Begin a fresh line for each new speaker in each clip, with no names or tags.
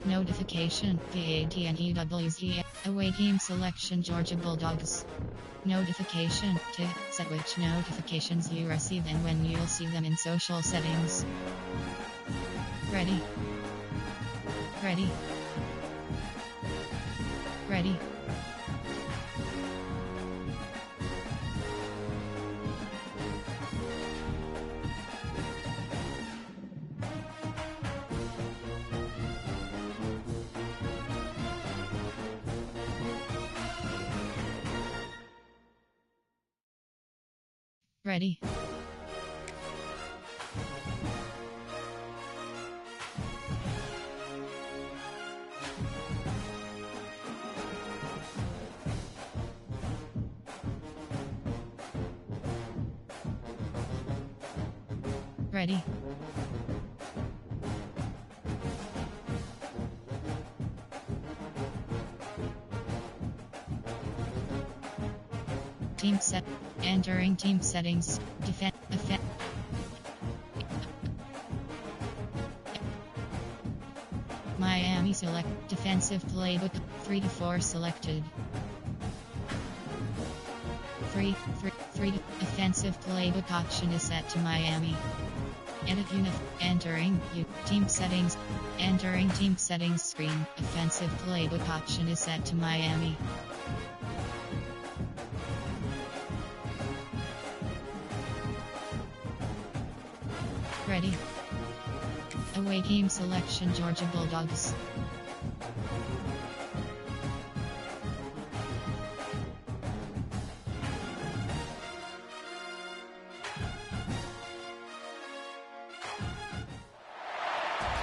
Notification, VATNEWZ, away team selection Georgia Bulldogs. Notification, to set which notifications you receive and when you'll see them in social settings. Ready. Ready. Ready. Ready. Ready. Team set. Entering team settings. Defend. Miami select. Defensive playbook. 3 to 4 selected. 3. Offensive playbook option is set to Miami. Edit unit. Entering team settings. Entering team settings screen. Offensive playbook option is set to Miami. Ready. Away team selection Georgia Bulldogs.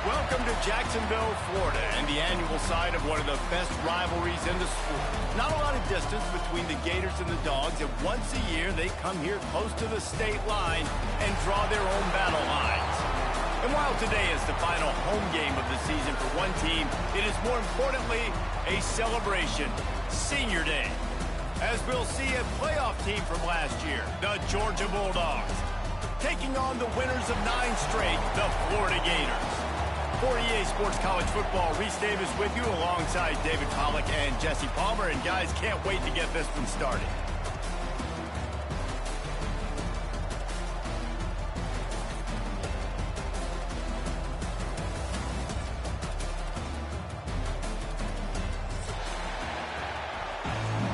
Welcome to Jacksonville, Florida, and the annual site of one of the best rivalries in the sport. Not a lot of distance between the Gators and the Dogs, and once a year they come here close to the state line and draw their own battle lines. And while today is the final home game of the season for one team, it is more importantly a celebration, Senior Day, as we'll see a playoff team from last year, the Georgia Bulldogs, taking on the winners of 9 straight, the Florida Gators. For EA Sports College Football, Reese Davis with you alongside David Pollack and Jesse Palmer. And guys, can't wait to get this one started.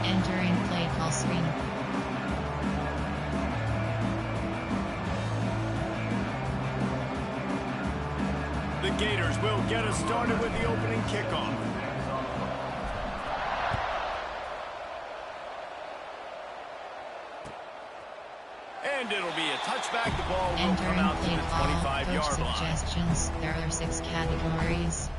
Entering play call screen.
The Gators will get us started with the opening kickoff. And it'll be a touchback. The ball will come out to the 25-yard line.
Suggestions. There are 6 categories.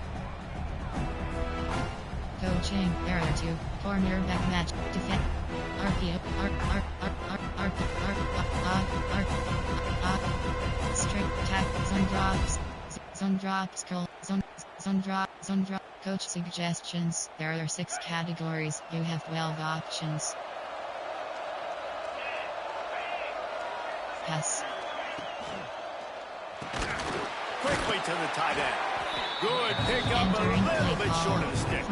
Coaching. There are 2. Cornerback match. Defense. RPO. Strict tackle. Zone drops. Zone drops. Zone drop. Coach suggestions. There are 6 categories. You have 12 options. Pass.
Quickly to the tight end. Good pickup, but a little bit short of the stick.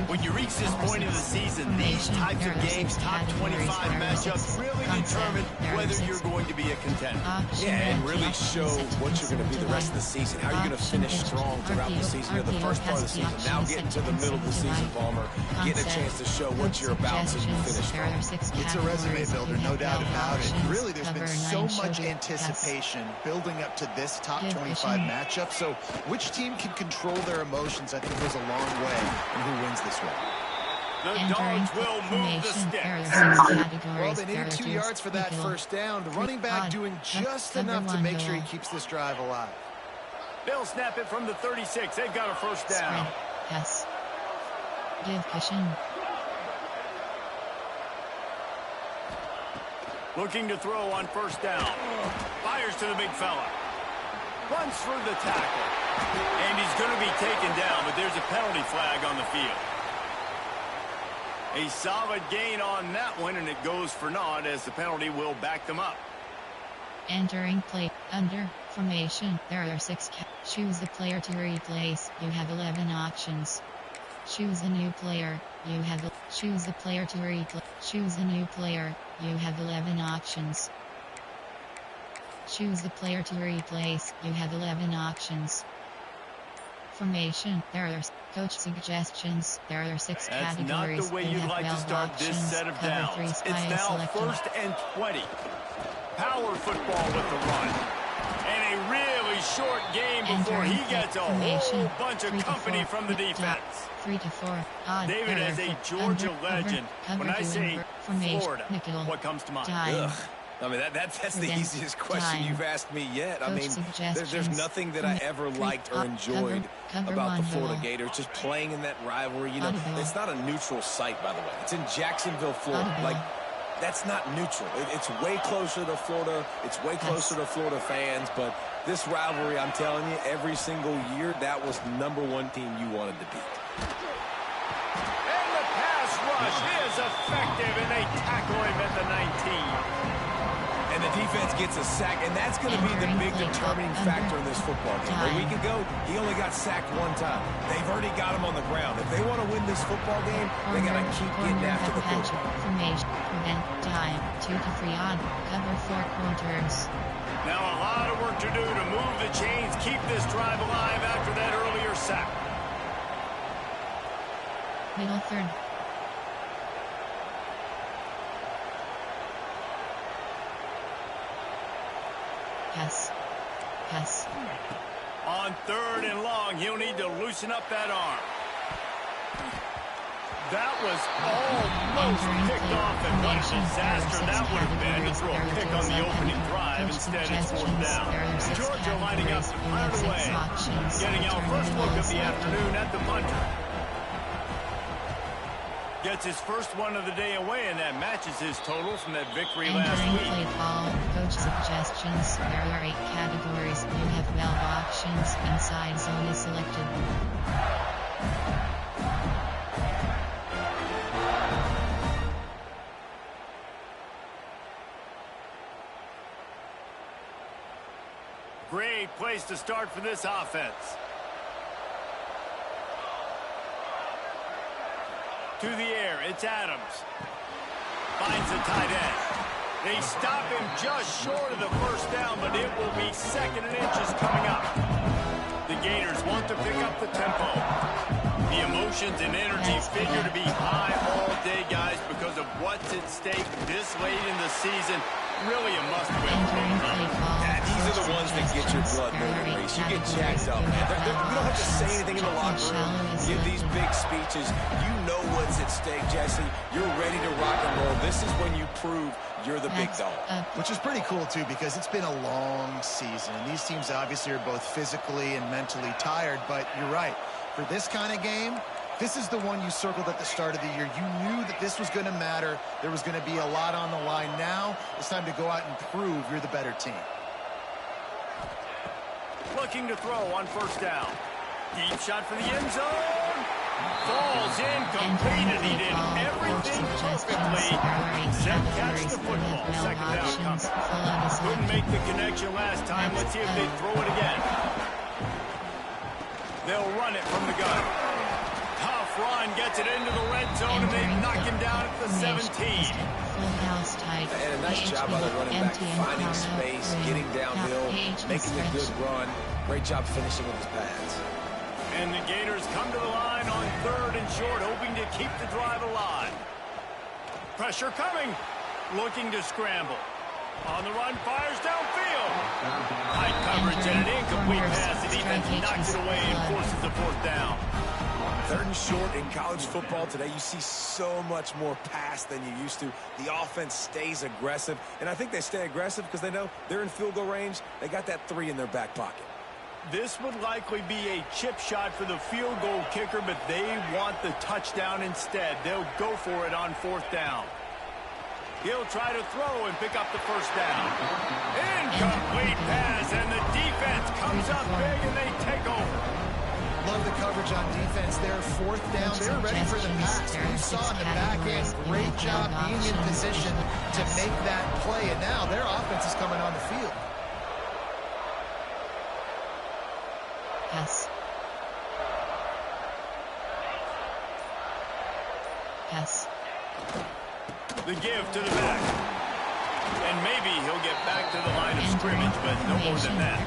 When you reach this point of the season, these types of games, top 25 matchups, really determine whether you're going to be a contender.
Yeah, and really show what you're going to be the rest of the season. How you're going to finish strong throughout the season, or the first part of the season. Now getting to the middle of the season, Palmer, getting a chance to show what you're about to finish strong.
It's a resume builder, no doubt about it. Really, there's been so much anticipation building up to this top 25 matchup. So which team can control their emotions, I think, goes a long way in who wins this one.
The Dogs will move the sticks.
Well, they needed 2 yards for that first down. The running back doing just enough to make sure he keeps this drive alive.
They'll snap it from the 36. They've got a first down.
Pass. Give cushion.
Looking to throw on first down. Fires to the big fella. Runs through the tackle. And he's going to be taken down, but there's a penalty flag on the field. A solid gain on that one, and it goes for naught as the penalty will back them up.
Entering play under formation. There are 6 Choose the player to replace. You have 11 options. Choose a new player. You have choose the player to replace. Choose a new player. You have 11 options. Choose the player to replace. You have 11 options. Formation. There are coach suggestions. There are 6 categories.
That's not the way you'd like to start this set of downs. It's now first and 20. Power football with the run. And a really short game before he gets a whole bunch of company from the defense.
3 to 4.
David is a Georgia legend. When I say Florida, what comes to mind?
Ugh. I mean, that's the easiest question you've asked me yet. I mean, there's nothing that I ever liked or enjoyed about the Florida Gators. Just playing in that rivalry. You know, it's not a neutral site, by the way. It's in Jacksonville, Florida. Like, that's not neutral. It's way closer to Florida. It's way closer to Florida fans. But this rivalry, I'm telling you, every single year, that was #1 team you wanted to beat.
And the pass rush is effective, and they tackle him at the 19.
And the defense gets a sack, and that's going to be the big determining factor in this football game. A week ago, he only got sacked 1 time. They've already got him on the ground. If they want to win this football game, they got to keep getting after the quarterback.
Formation, prevent, time, 2 to 3 on, cover 4 quarters.
Now a lot of work to do to move the chains, keep this drive alive after that earlier sack.
Middle third. Pass.
On 3rd and long, he'll need to loosen up that arm. That was almost picked off, and what a disaster that would have been to throw a pick on the opening drive. Instead, it's 4th down. Georgia lining up to fire away. Getting our first look of the afternoon at the punter. Gets his first one of the day away, and that matches his total from that victory last week.
Play ball, coach suggestions. There are 8 categories. You have 12 options. Inside zone is selected.
Great place to start for this offense. To the air, it's Adams. Finds the tight end. They stop him just short of the 1st down, but it will be 2nd and inches coming up. The Gators want to pick up the tempo. The emotions and energy figure to be high all day, guys, because of what's at stake this late in the season. Really a must-win.
These are the ones that get your blood moving, Reese. You get jacked up, man. You don't have to say anything in the locker room. You give these big speeches. You know what's at stake, Jesse. You're ready to rock and roll. This is when you prove you're the big dog.
Which is pretty cool, too, because it's been a long season. And these teams obviously are both physically and mentally tired, but you're right. For this kind of game, this is the one you circled at the start of the year. You knew that this was going to matter. There was going to be a lot on the line. Now it's time to go out and prove you're the better team.
Looking to throw on 1st down. Deep shot for the end zone. Falls in, completed. He did everything perfectly. Except catch the football. 2nd down comes. Couldn't make the connection last time. Let's see if they throw it again. They'll run it from the gun. Tough run, gets it into the red zone, and they knock him down at the 17.
And a nice job by the running back, finding space, getting downhill, making a good run. Great job finishing with his pads.
And the Gators come to the line on 3rd and short, hoping to keep the drive alive. Pressure coming. Looking to scramble. On the run, fires downfield. High coverage and an incomplete pass. The defense knocks it away and forces the 4th down.
3rd and short in college football today. You see so much more pass than you used to. The offense stays aggressive, and I think they stay aggressive because they know they're in field goal range. They got that 3 in their back pocket.
This would likely be a chip shot for the field goal kicker, but they want the touchdown instead. They'll go for it on 4th down. He'll try to throw and pick up the 1st down. Incomplete pass, and the defense comes up big, and they take over.
Love the coverage on defense there. 4th down. They're ready for the pass. You saw in the back end, great job being in position to make that play. And now their offense is coming on the field.
Pass. Pass.
The give to the back. And maybe he'll get back to the line of scrimmage, but no more than that.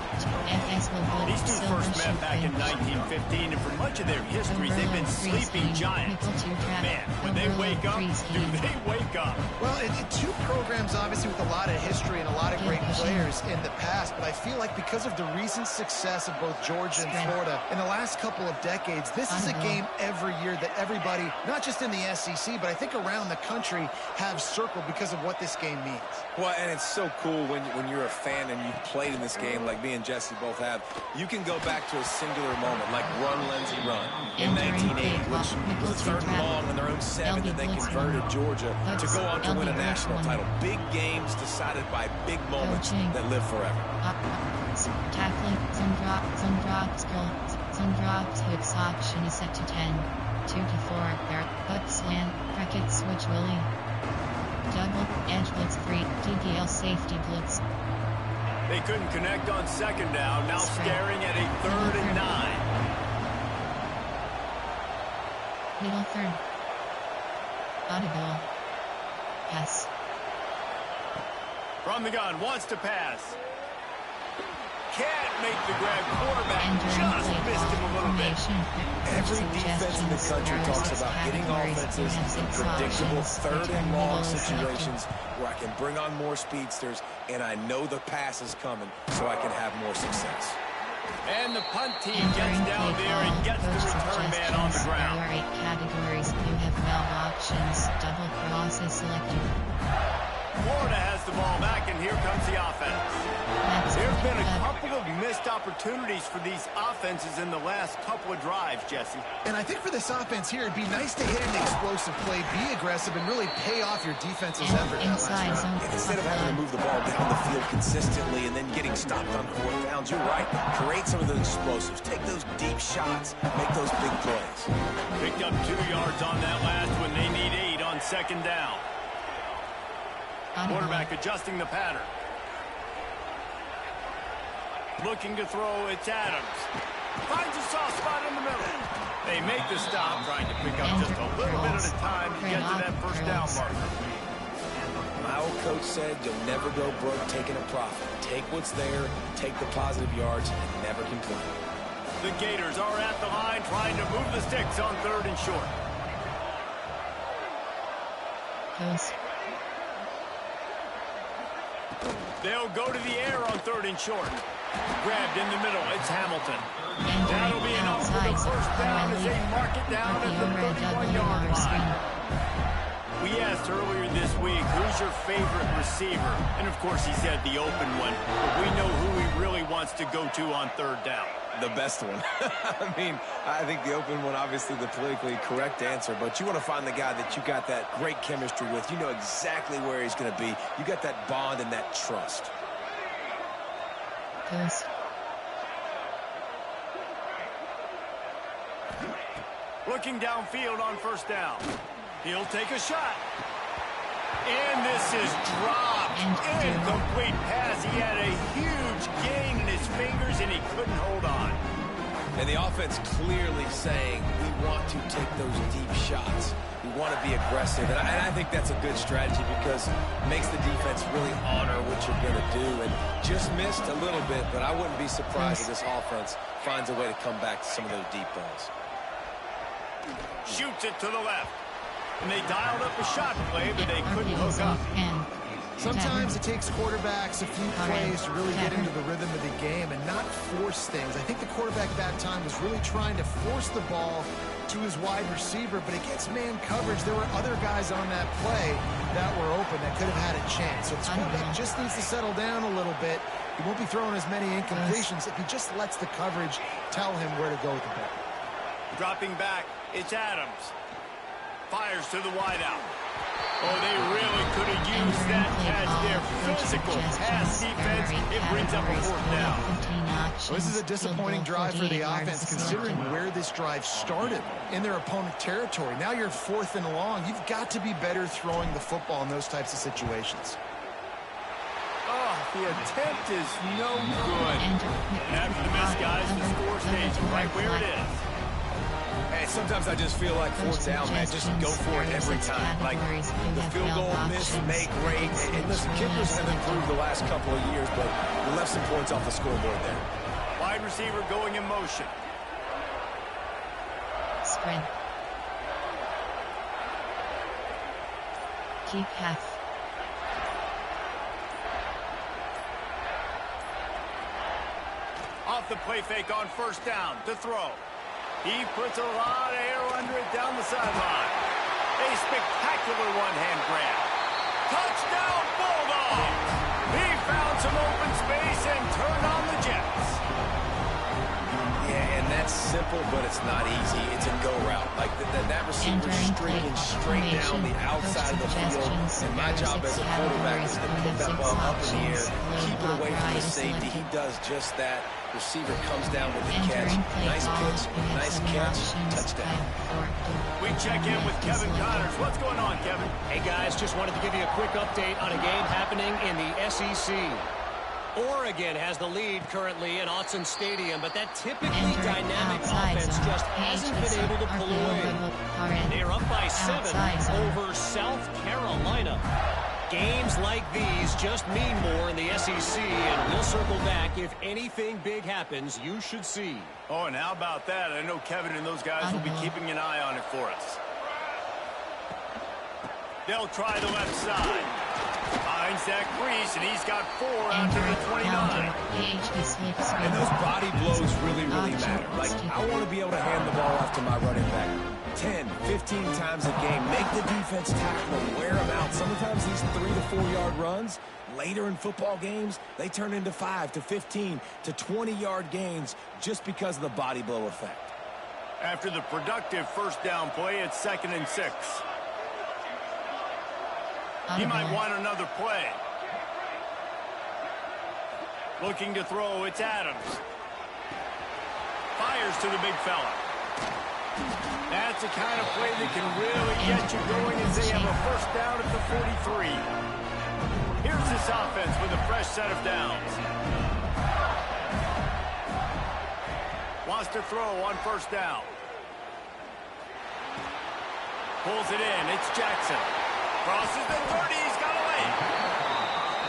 These two first met back in 1915, and for much of their histories, they've been sleeping giants. Man, when they wake up, do they wake up?
Well, two programs, obviously, with a lot of history and a lot of great players in the past, but I feel like because of the recent success of both Georgia and Florida in the last couple of decades, this is a game every year that everybody, not just in the SEC, but I think around the country, have circled because of what this game means.
Well, and it's so cool when you're a fan and you've played in this game like me and Jesse both have. You can go back to a singular moment like Run, Lindsey, Run in 1980, which was a third and long on their own 7 that they converted Georgia to go on to win a national title. Big games decided by big moments that live forever.
Tackling, some drops, hooks option is set to 10. 2 to 4, there, hook slant, bracket switch Willie. Double, edge blitz free, DDL safety blitz.
They couldn't connect on second down, now staring at a 3rd and 9.
Middle third. Audible. Pass.
From the gun, wants to pass. Can't make the grab. Quarterback just missed him a little bit.
Every defense in the country talks about getting offenses in predictable 3rd and long situations where I can bring on more speedsters and I know the pass is coming so I can have more success.
And the punt team gets down there and gets the return man on the ground.
There are 8 categories. You have well options. Double cross is selected.
Florida has the ball back, and here comes the offense. There's been a couple of missed opportunities for these offenses in the last couple of drives, Jesse.
And I think for this offense here, it'd be nice to hit an explosive play, be aggressive, and really pay off your defense's effort.
Instead of having to move the ball down the field consistently and then getting stopped on 4th downs, you're right. Create some of those explosives. Take those deep shots. Make those big plays.
Picked up 2 yards on that last one. They need 8 on second down. Quarterback adjusting the pattern. Looking to throw, it's Adams. Finds a soft spot in the middle. They make the stop, trying to pick up just a little bit at a time to get to that first down marker.
My old coach said you'll never go broke taking a profit. Take what's there, take the positive yards, and never complain.
The Gators are at the line trying to move the sticks on 3rd and short.
Pass.
They'll go to the air on 3rd and short. Grabbed in the middle. It's Hamilton. That'll be enough for the first down as they mark it down at the 31-yard line. We asked earlier this week, who's your favorite receiver? And, of course, he said the open one. But we know who he really wants to go to on 3rd down.
The best one. I mean, I think the open one, obviously the politically correct answer, but you want to find the guy that you got that great chemistry with. You know exactly where he's going to be. You got that bond and that trust.
Pass.
Looking downfield on 1st down. He'll take a shot. And this is dropped. Incomplete pass. He had a huge gain in his fingers, and he couldn't hold on.
And the offense clearly saying, we want to take those deep shots. We want to be aggressive. And I think that's a good strategy because it makes the defense really honor what you're going to do. And just missed a little bit, but I wouldn't be surprised if this offense finds a way to come back to some of those deep balls.
Shoots it to the left. And they dialed up a shot play, but they couldn't hook up.
Sometimes it takes quarterbacks a few plays to really get into the rhythm of the game and not force things. I think the quarterback that time was really trying to force the ball to his wide receiver, but against man coverage, there were other guys on that play that were open that could have had a chance. So the quarterback just needs to settle down a little bit. He won't be throwing as many incompletions if he just lets the coverage tell him where to go with the ball.
Dropping back, it's Adams. Fires to the wideout. Oh, they really could have used that as their physical pass defense. It brings up a 4th down.
Well, this is a disappointing drive for the offense, considering where this drive started in their opponent territory. Now you're 4th and long. You've got to be better throwing the football in those types of situations.
Oh, the attempt is no good. And after the miss, guys, the score stays right where it is.
Hey, sometimes I just feel like fourth down, man. Just go for it every time. Like the field goal, miss, make, great. And listen, kickers have improved the last couple of years, but we left some points off the scoreboard there.
Wide receiver going in motion.
Sprint. Keep half.
Off the play fake on first down to throw. He puts a lot of air under it down the sideline. A spectacular one-hand grab. Touchdown, Bulldogs! He found some open space and turned on the Jets.
Yeah, and that's simple, but it's not easy. It's a go route. Like that receiver streaking straight down the outside of the field. And my job as a quarterback is to put that ball up in the air, keep it away from the safety. He does just that. Receiver comes down with the catch. Nice pitch, nice catch, touchdown.
We check in with Kevin Connors. What's going on, Kevin?
Hey, guys, just wanted to give you a quick update on a game happening in the SEC. Oregon has the lead currently in Autzen Stadium, but that typically dynamic offense just hasn't been able to pull away. They're up by 7 over South Carolina. Games like these just mean more in the SEC, and we'll circle back. If anything big happens, you should see.
Oh, and how about that? I know Kevin and those guys will be keeping an eye on it for us. They'll try the left side. Finds that crease, and he's got 4 after the 29.
And those body blows really matter. Like, I want to be able to hand the ball off to my running back 10, 15 times a game. Make the defense tackle them, wear them out. Sometimes these 3 to 4 yard runs, later in football games, they turn into 5 to 15 to 20 yard gains just because of the body blow effect.
After the productive first down play, it's 2nd and 6. He might want another play. Looking to throw, it's Adams. Fires to the big fella. That's the kind of play that can really get you going as they have a first down at the 43. Here's this offense with a fresh set of downs. Wants to throw on first down. Pulls it in. It's Jackson. Crosses the 30. He's got a lane.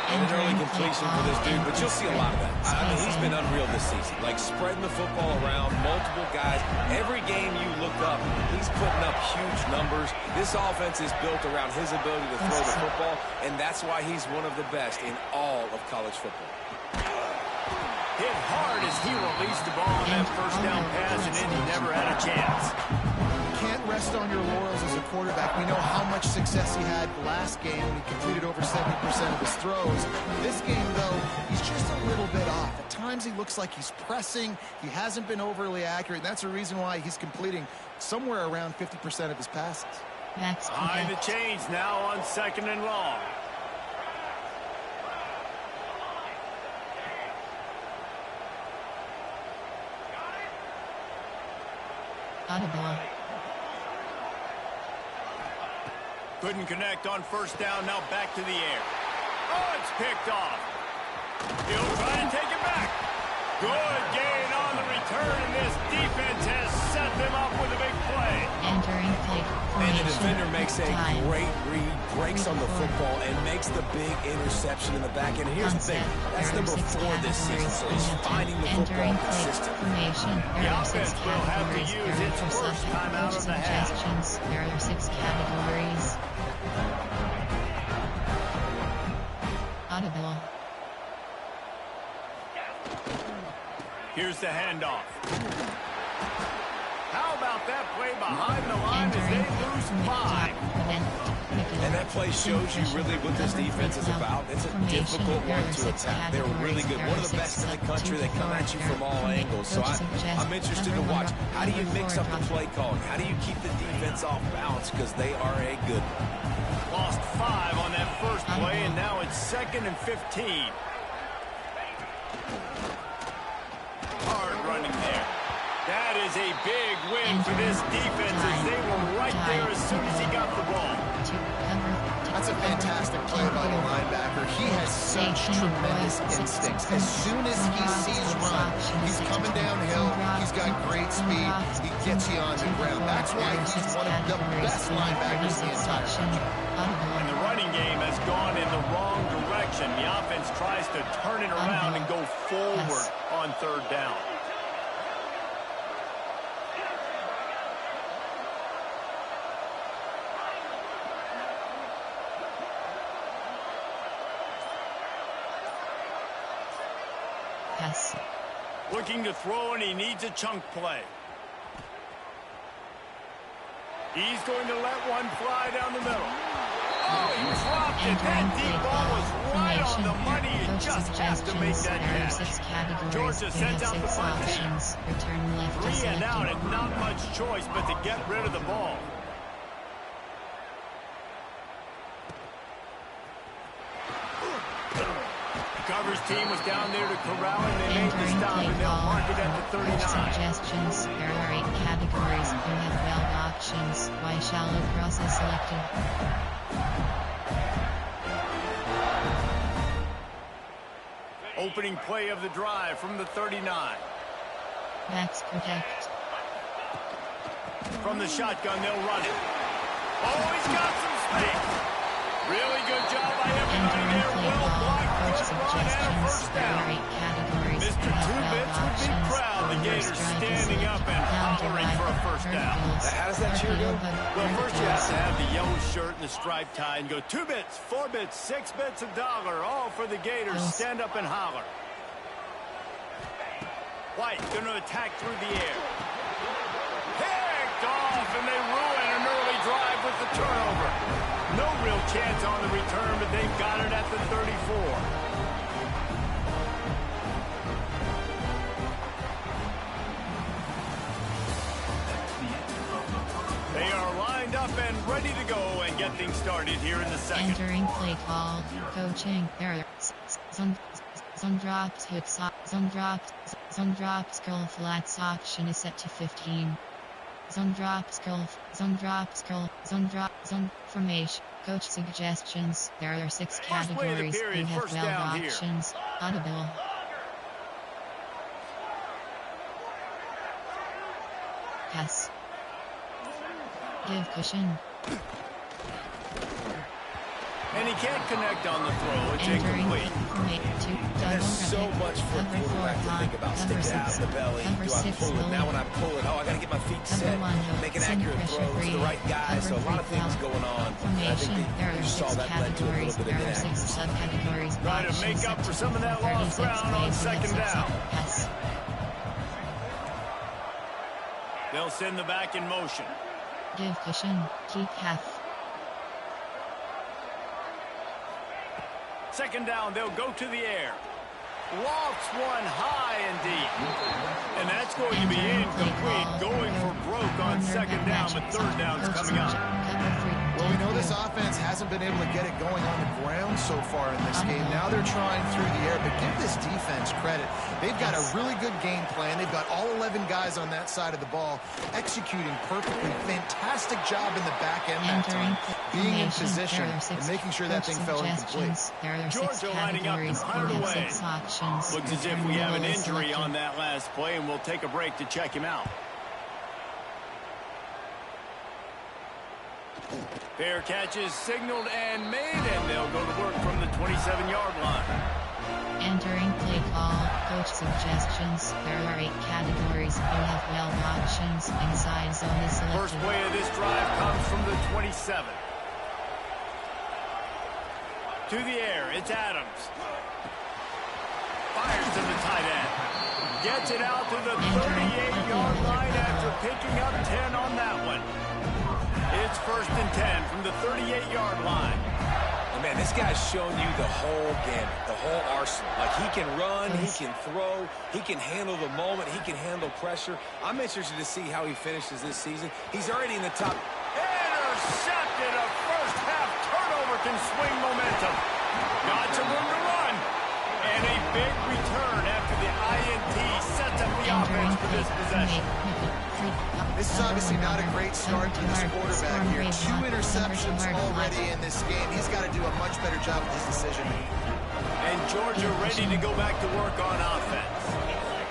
And an early completion for this dude, but you'll see a lot of that. I mean, he's been unreal this season. Like, spreading the football around, multiple guys. Every game you look up, he's putting up huge numbers. This offense is built around his ability to throw the football, and that's why he's one of the best in all of college football.
Hit hard as he released the ball on that first down pass, and Indy never had a chance.
Can't rest on your laurels as a quarterback. We know how much success he had last game when he completed over 70% of his throws. This game, though, he's just a little bit off. At times he looks like he's pressing. He hasn't been overly accurate. That's the reason why he's completing somewhere around 50% of his passes.
Behind the chains now on 2nd and long.
Audible.
Couldn't connect on first down, now back to the air. Oh, it's picked off. He'll try to take it back. Good gain on the return, and this defense has set them up with a big play.
Entering play formation.
And the defender makes a great read, breaks on the football, and makes the big interception in the back. And here's the thing, that's number 4 this season, so he's finding the football consistently.
The offense will have to use its first time out of the half.
There are 6 categories. Audible.
Here's the handoff. How about that play behind the line as they lose 5?
And that play shows you really what this defense is about. It's a difficult one to attack. They're really good. One of the best in the country. They come at you from all angles. So I'm interested to watch. How do you mix up the play calling? How do you keep the defense off balance? Because they are a good one.
Lost 5 on that first play, and now it's 2nd and 15. Hard running there. That is a big win for this defense as they were right there as soon as he got the ball.
That's That's a fantastic play by the linebacker. He has such tremendous instincts. As soon as he sees run, he's coming downhill. He's got great speed. He gets you on the ground. That's why he's one of the best linebackers in the entire country.
And the running game has gone in the wrong direction. The offense tries to turn it around and go forward on third down.
Pass.
Looking to throw, and he needs a chunk play. He's going to let one fly down the middle. Oh, he dropped it. That deep ball was right on the money. You just have to make that catch. Georgia sends out the punt team. 3 and out, and not much choice but to get rid of the ball. Coverage team was down there to corral, and they made the stop, and they'll mark it at the 39.
Suggestions. There are 8 categories. You have 12 options. Why shallow cross is selected?
Opening play of the drive from the 39.
Backs protect.
From the shotgun, they'll run it. Oh, he's got some space. Really good job by everybody there. Well blocked. Good run and a first down. Mr. Two-Bits would be proud. The Gators standing up and hollering for a first down.
How does that cheer go?
Well, first you have to have the yellow shirt and the striped tie and go 2 bits, 4 bits, 6 bits, $1, all for the Gators. Stand up and holler. White going to attack through the air. Picked off, and they ruin an early drive with the turnover. No real chance on the return, but they've got it at the 34. They are lined up and ready to go and get things started here in the second.
Entering play call. Coaching. Error. Zone drops. Hit sock. Zone drops. Zone drops. Curl flats option is set to 15. Zone drops. Curl. Zone drops. Curl. Zone drop. Zone formation. Coach suggestions. There are 6 categories. You have 12 options. Audible. Pass. Give cushion.
And he can't connect on the throw. It's incomplete.
There's so much for a quarterback to think about. Stick it out of the belly. Do I pull it? Now when I pull it, oh, I got to get my feet set. Make an accurate throw to the right guy. So a lot of things going on. I think you saw that led to a little bit of inaccuracy.
Try to make up for some of that lost ground on second down. They'll send the back in motion.
Give cushion. Keep half.
Second down, they'll go to the air. Lofts one high and deep. And that's going to be incomplete. Going for broke on second down, but third down's coming up.
Well, we know this offense hasn't been able to get it going on the ground so far in this game. Now they're trying through the air, but give this defense credit. They've got a really good game plan. They've got all 11 guys on that side of the ball executing perfectly. Fantastic job in the back end that time. Being in position and making sure that thing fell incomplete.
Georgia lining up and 100 away. Looks as if we have an injury on that last play, and we'll take a break to check him out. Fair catches signaled and made, and they'll go to work from the 27-yard line.
Entering play call. Coach suggestions. There are 8 categories. You have 12 options. Inside zone is selected.
First play of this drive comes from the 27. To the air, it's Adams. Fires to the tight end. Gets it out to the 38-yard line after picking up 10 on that one. It's first and 10 from the 38-yard line.
Oh, man, this guy's shown you the whole gamut, the whole arsenal. Like, he can run, he can throw, he can handle the moment, he can handle pressure. I'm interested to see how he finishes this season. He's already in the top.
Intercepted. A first-half turnover can swing momentum. Got some room to run. And a big return after the INT sets up the offense for this possession.
This is obviously not a great start to this quarterback here. 2 interceptions already in this game. He's got to do a much better job with his decision.
And Georgia ready to go back to work on offense.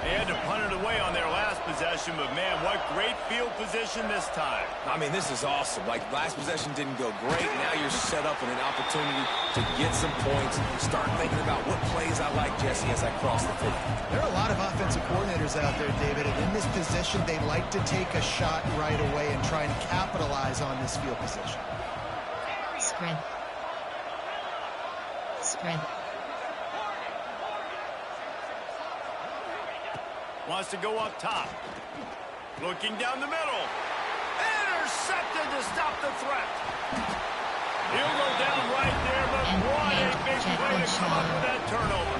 They had to punt it away on their last possession, but man, what great field position this time.
I mean, this is awesome. Like, last possession didn't go great. Now you're set up in an opportunity to get some points. Start thinking about what plays I like, Jesse, as I cross the field.
There are a lot of offensive coordinators out there, David, and in this position, they like to take a shot right away and try and capitalize on this field position.
Spread. Spread.
Wants to go up top. Looking down the middle. Intercepted to stop the threat. He'll go down right there, but what a big play to come up with that turnover.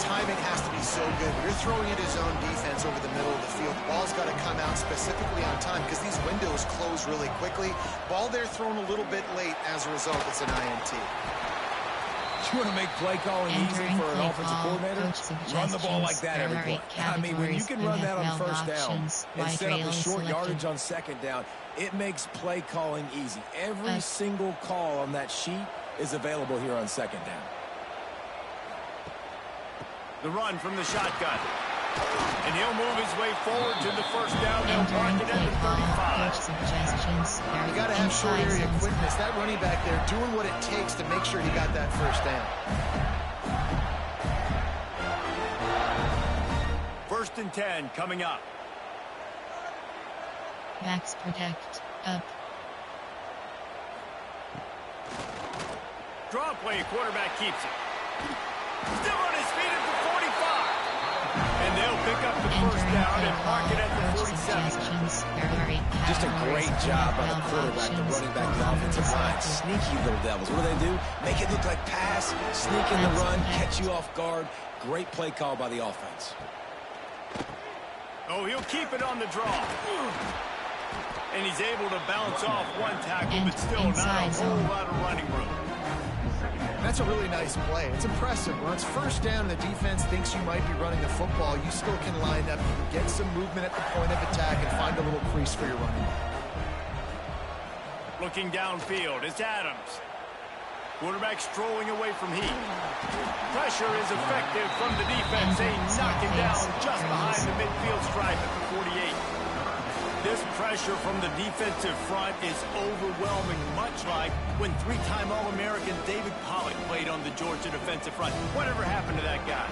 Timing has to be so good. When you're throwing at his own defense over the middle of the field, the ball's got to come out specifically on time because these windows close really quickly. Ball there thrown a little bit late. As a result, it's an INT.
You want to make play calling easy for an offensive coordinator? Run the ball like that every play. I mean, when you can run that on first down and set up a short yardage on second down, it makes play calling easy. Every single call on that sheet is available here on second down.
The run from the shotgun. And he'll move his way forward to the first down. They'll mark it at the 35.
You got to have short area quickness. That running back there doing what it takes to make sure he got that first down.
First and 10 coming up.
Backs protect. Up.
Draw play. Quarterback keeps it. Still on his feet at the 45. And they'll pick up the first down and mark it at the 47.
Just a great job by the quarterback, the running back, the offensive line. Sneaky little devils. What do? Make it look like pass, sneak in the run, catch you off guard. Great play call by the offense.
Oh, he'll keep it on the draw. And he's able to bounce off one tackle, but still not a whole lot of running room.
That's a really nice play. It's impressive. When it's first down and the defense thinks you might be running the football, you still can line up, you can get some movement at the point of attack and find a little crease for your running back.
Looking downfield, it's Adams. Quarterback strolling away from heat. Pressure is effective from the defense. They knock it down just behind the midfield stripe at the 48. This pressure from the defensive front is overwhelming, much like when three-time All-American David Pollack played on the Georgia defensive front. Whatever happened to that guy?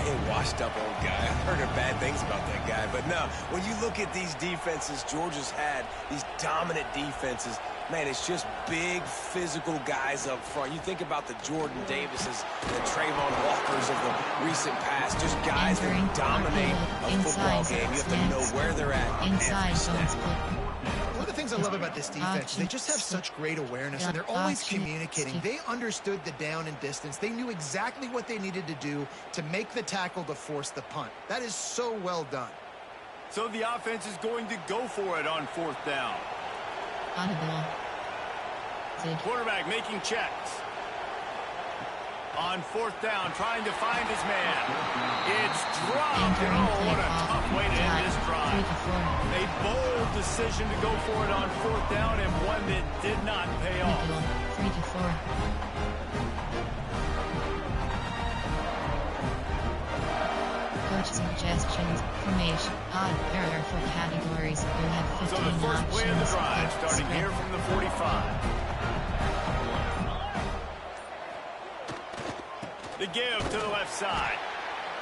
A washed-up old guy. I've heard of bad things about that guy. But no, when you look at these defenses Georgia's had, these dominant defenses, man, it's just big, physical guys up front. You think about the Jordan Davises, the Trayvon Walkers of the recent past, just guys that dominate a football game. You have to know where they're at.
Inside
One of the things I love about this defense, they just have such great awareness, and they're always communicating. They understood the down and distance. They knew exactly what they needed to do to make the tackle to force the punt. That is so well done.
So the offense is going to go for it on fourth down.
Audible.
Quarterback making checks. On fourth down, trying to find his man. It's dropped. Oh, what a tough way to end this drive. A bold decision to go for it on fourth down, and one that did not pay off.
3-4. Coach suggestions, formation, odd error for categories. You have 15
So the first play of the drive,
options.
starting here from the 45. The give to the left side.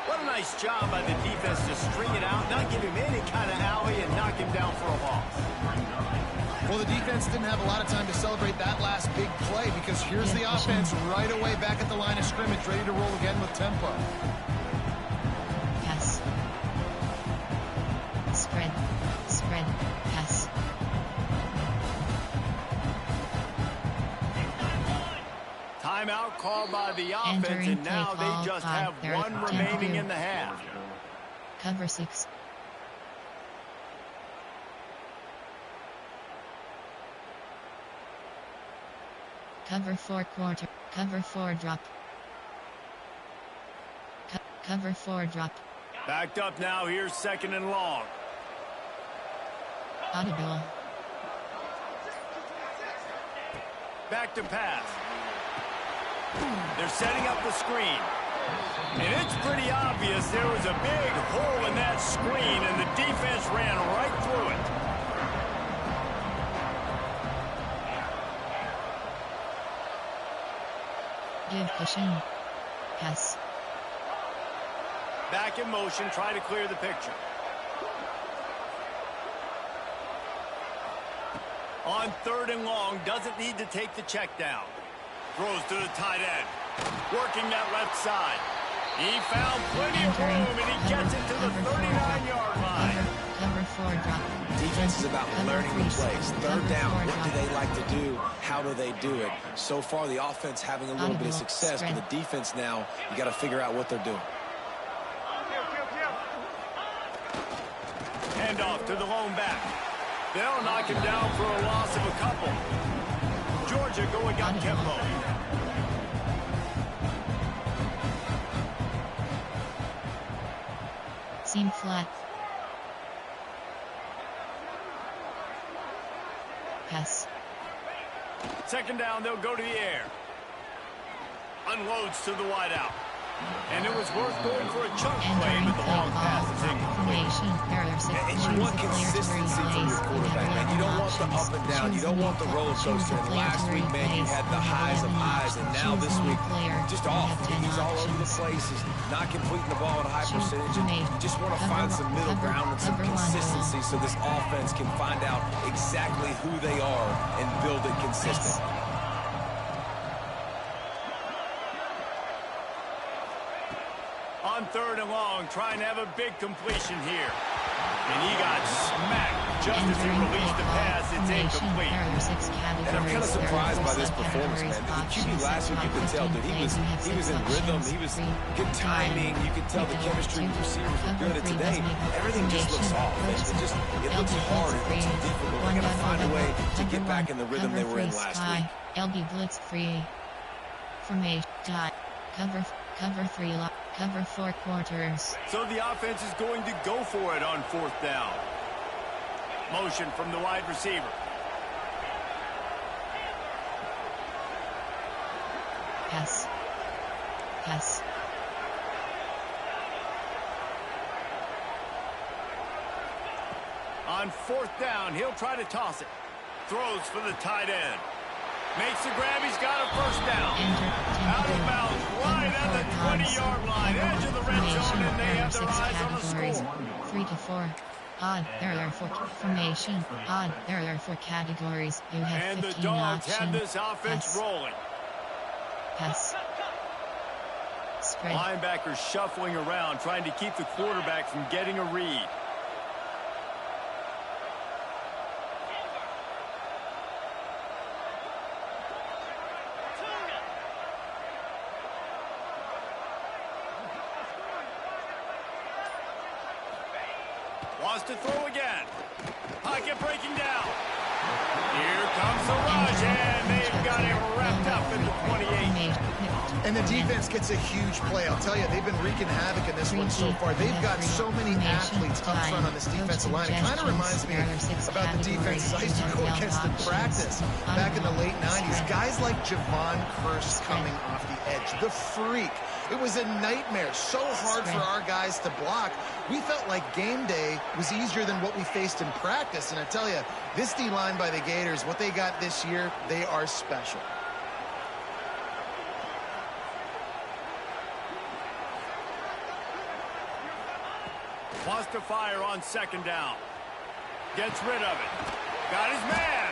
What a nice job by the defense to string it out, not give him any kind of alley, and knock him down for a loss.
Well, the defense didn't have a lot of time to celebrate that last big play because here's the offense right away back at the line of scrimmage, ready to roll again with tempo.
Pass. Spread. Spread. Pass.
Timeout called by the offense, and now they just have one remaining in the half.
Cover 6. Cover 4 quarter. Cover 4 drop. Cover 4 drop.
Backed up now. Here's second and long.
Audible.
Back to pass. They're setting up the screen. And it's pretty obvious there was a big hole in that screen, and the defense ran right through it.
Give cushion. Pass.
Back in motion, try to clear the picture. On 3rd and long, doesn't need to take the check down. Throws to the tight end. Working that left side. He found plenty of room, and he gets it to the 39-yard line.
Cover 4 drop.
Defense is about learning the plays. 3rd down, what do they like to do? How do they do it? So far, the offense having a little bit of success, but the defense now, you got to figure out what they're doing.
Hand off to the lone back. They'll knock him down for a loss of a couple. Georgia going up tempo.
Seam flat. Pass.
2nd down, they'll go to the air. Unloads to the wideout. And it was worth going for a chunk play, but the long pass is incomplete.
And you want consistency from your quarterback, man. You don't want the up and down. You don't want the roller coaster. And last week, man, you had the highs of highs, and now this week, just off. He's all over the place. He's not completing the ball at a high percentage. And you just want to find some middle ground and some consistency so this offense can find out exactly who they are and build it consistent.
On 3rd and long, trying to have a big completion here. And he got smacked just as he released the pass. It's incomplete.
And I'm kind of surprised by this performance, man. The QB last week, you could tell that he was in rhythm. He was good timing. You could tell the chemistry with receivers were good. And today, everything just looks off. It looks hard. It looks difficult. They're going to find a way to get back in the rhythm they were in last week.
LB blitz free. Formation. Cover 3 lock. Cover 4 quarters.
So the offense is going to go for it on 4th down. Motion from the wide receiver.
Pass. Pass.
On 4th down, he'll try to toss it. Throws for the tight end. Makes the grab. He's got a 1st down. Out of bounds, right at the 20-yard line. Edge of the red zone, and they have their eyes on the score.
3 to 4. Odd. There are 4 formation. Odd. There are 4 categories. You have
and
15
the Dogs
option.
have this offense
Pass.
rolling.
Pass. Spread.
Linebackers shuffling around, trying to keep the quarterback from getting a read. Wants to throw again. Pocket breaking down. Here comes the rush, and they've got him wrapped up in the 28.
And the defense gets a huge play. I'll tell you, they've been wreaking havoc in this one so far. They've got so many athletes up front on this defensive line. It kind of reminds me about the defenses I used to go against in practice back in the late 90s. Guys like Javon Curse coming off the edge. The freak. It was a nightmare. So hard for our guys to block. We felt like game day was easier than what we faced in practice. And I tell you, this D-line by the Gators, what they got this year, they are special.
Wants to fire on 2nd down. Gets rid of it. Got his man.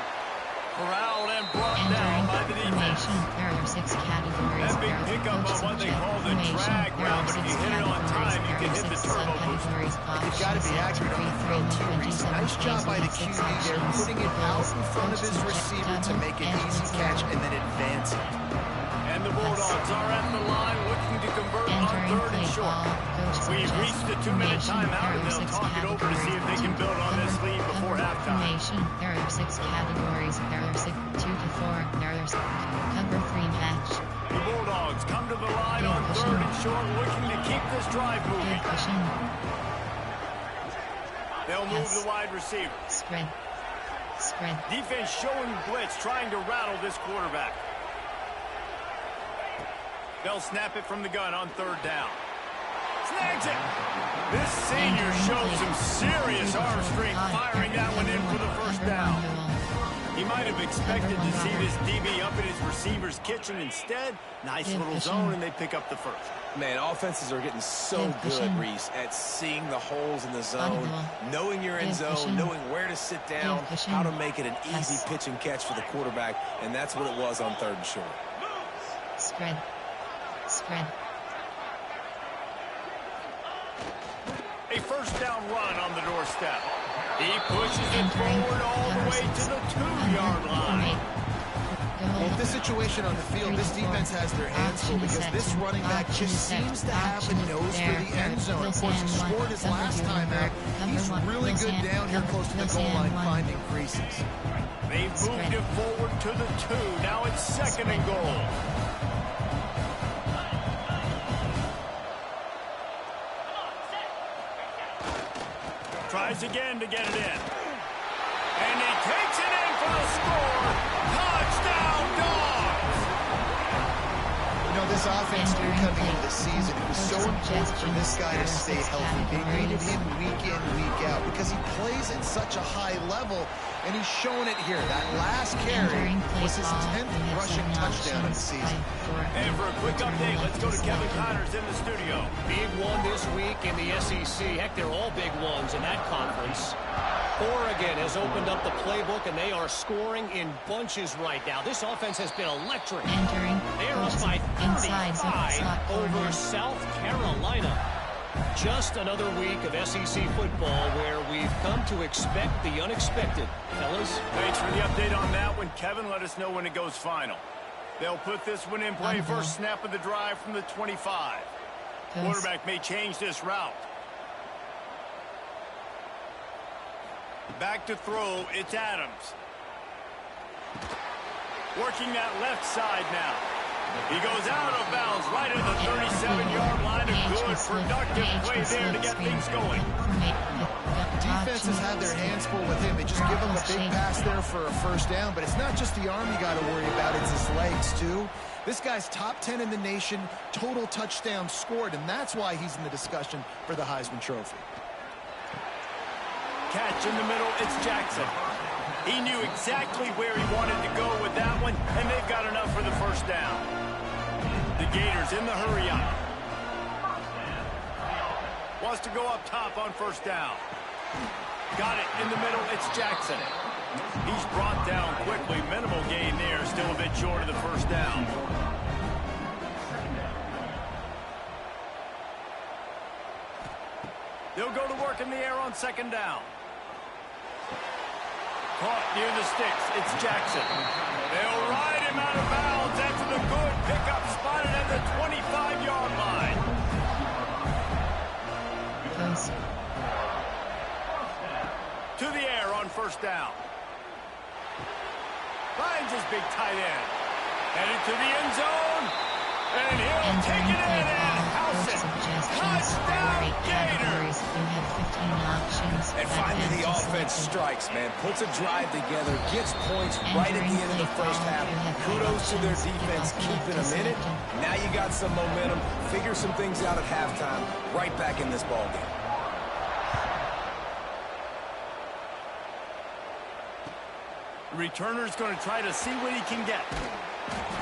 Corralled and brought down by the defense.
There are 6 categories.
That big pickup on what they call the drag route, but if you hit it on time, you can hit the turbo boost.
You've got to be accurate on the throw, too, Reese. Nice job by the QB there, putting it out in front of his receiver to make an easy catch and then advance it.
And the Bulldogs are at the line looking to convert on 3rd and short. We've reached the 2-minute timeout, and they'll talk it over to see if they can build on this lead before halftime.
There are 6 categories. There are 2 to 4. There are 6. Cover 3 match.
The Bulldogs come to the line on 3rd and short, looking to keep this drive moving. They'll move the wide receiver.
Spread.
Defense showing blitz, trying to rattle this quarterback. They'll snap it from the gun on third down. Snags it. This senior showed some serious arm strength firing that one in for the first down. He might have expected to see this DB up in his receiver's kitchen. Instead, nice little zone, and they pick up the first.
Man, offenses are getting so good, Reese, at seeing the holes in the zone, knowing your end zone, knowing where to sit down, how to make it an easy pitch and catch for the quarterback, and that's what it was on third and short.
Spread.
A first down run on the doorstep. He pushes it forward all the way to the 2-yard line.
Well, with this situation on the field, this defense has their hands full because this running back just seems to have a nose for the end zone. Of course, he scored his last time out. He's really good down here close to the goal line finding creases.
They've moved it forward to the 2. Now it's second and goal. Tries again to get it in. And he takes it in for the score. Touchdown, Dogs!
You know, this offense knew coming into the season, it was so important for this guy to stay healthy. They needed him week in, week out because he plays at such a high level, and he's showing it here. That last carry was his 10th rushing touchdown of the season.
And for a quick update, let's go to Kevin Connors in the studio.
Big one this week in the SEC. Heck, they're all big ones in that conference. Oregon has opened up the playbook, and they are scoring in bunches right now. This offense has been electric. They're up by 35 over South Carolina. Just another week of SEC football where we've come to expect the unexpected. Fellas?
Thanks for the update on that one. Kevin, let us know when it goes final. They'll put this one in play. First snap of the drive from the 25. Quarterback may change this route. Back to throw, it's Adams. Working that left side now. He goes out of bounds right at the 37-yard line. A good, productive play there to get things going.
Defenses have their hands full with him. They just give him a big pass there for a first down, but it's not just the arm you got to worry about, it's his legs too. This guy's top 10 in the nation, total touchdowns scored, and that's why he's in the discussion for the Heisman Trophy.
Catch in the middle, it's Jackson. He knew exactly where he wanted to go with that one, and they've got enough for the first down. The Gators in the hurry up. Wants to go up top on first down. Got it in the middle, it's Jackson. He's brought down quickly. Minimal gain there, still a bit short of the first down. They'll go to work in the air on second down. Caught near the sticks. It's Jackson. They'll ride him out of bounds after the good pickup spotted at the 25-yard line. To the air on first down. Finds his big tight end. Headed to the end zone. And he'll take it in and house it. Touchdown, Gators.
And finally the offense strikes, man. Puts a drive together, gets points right at the end of the first half. Kudos to their defense keeping them in it. Now you got some momentum. Figure some things out at halftime. Right back in this ballgame.
Returner's going to try to see what he can get.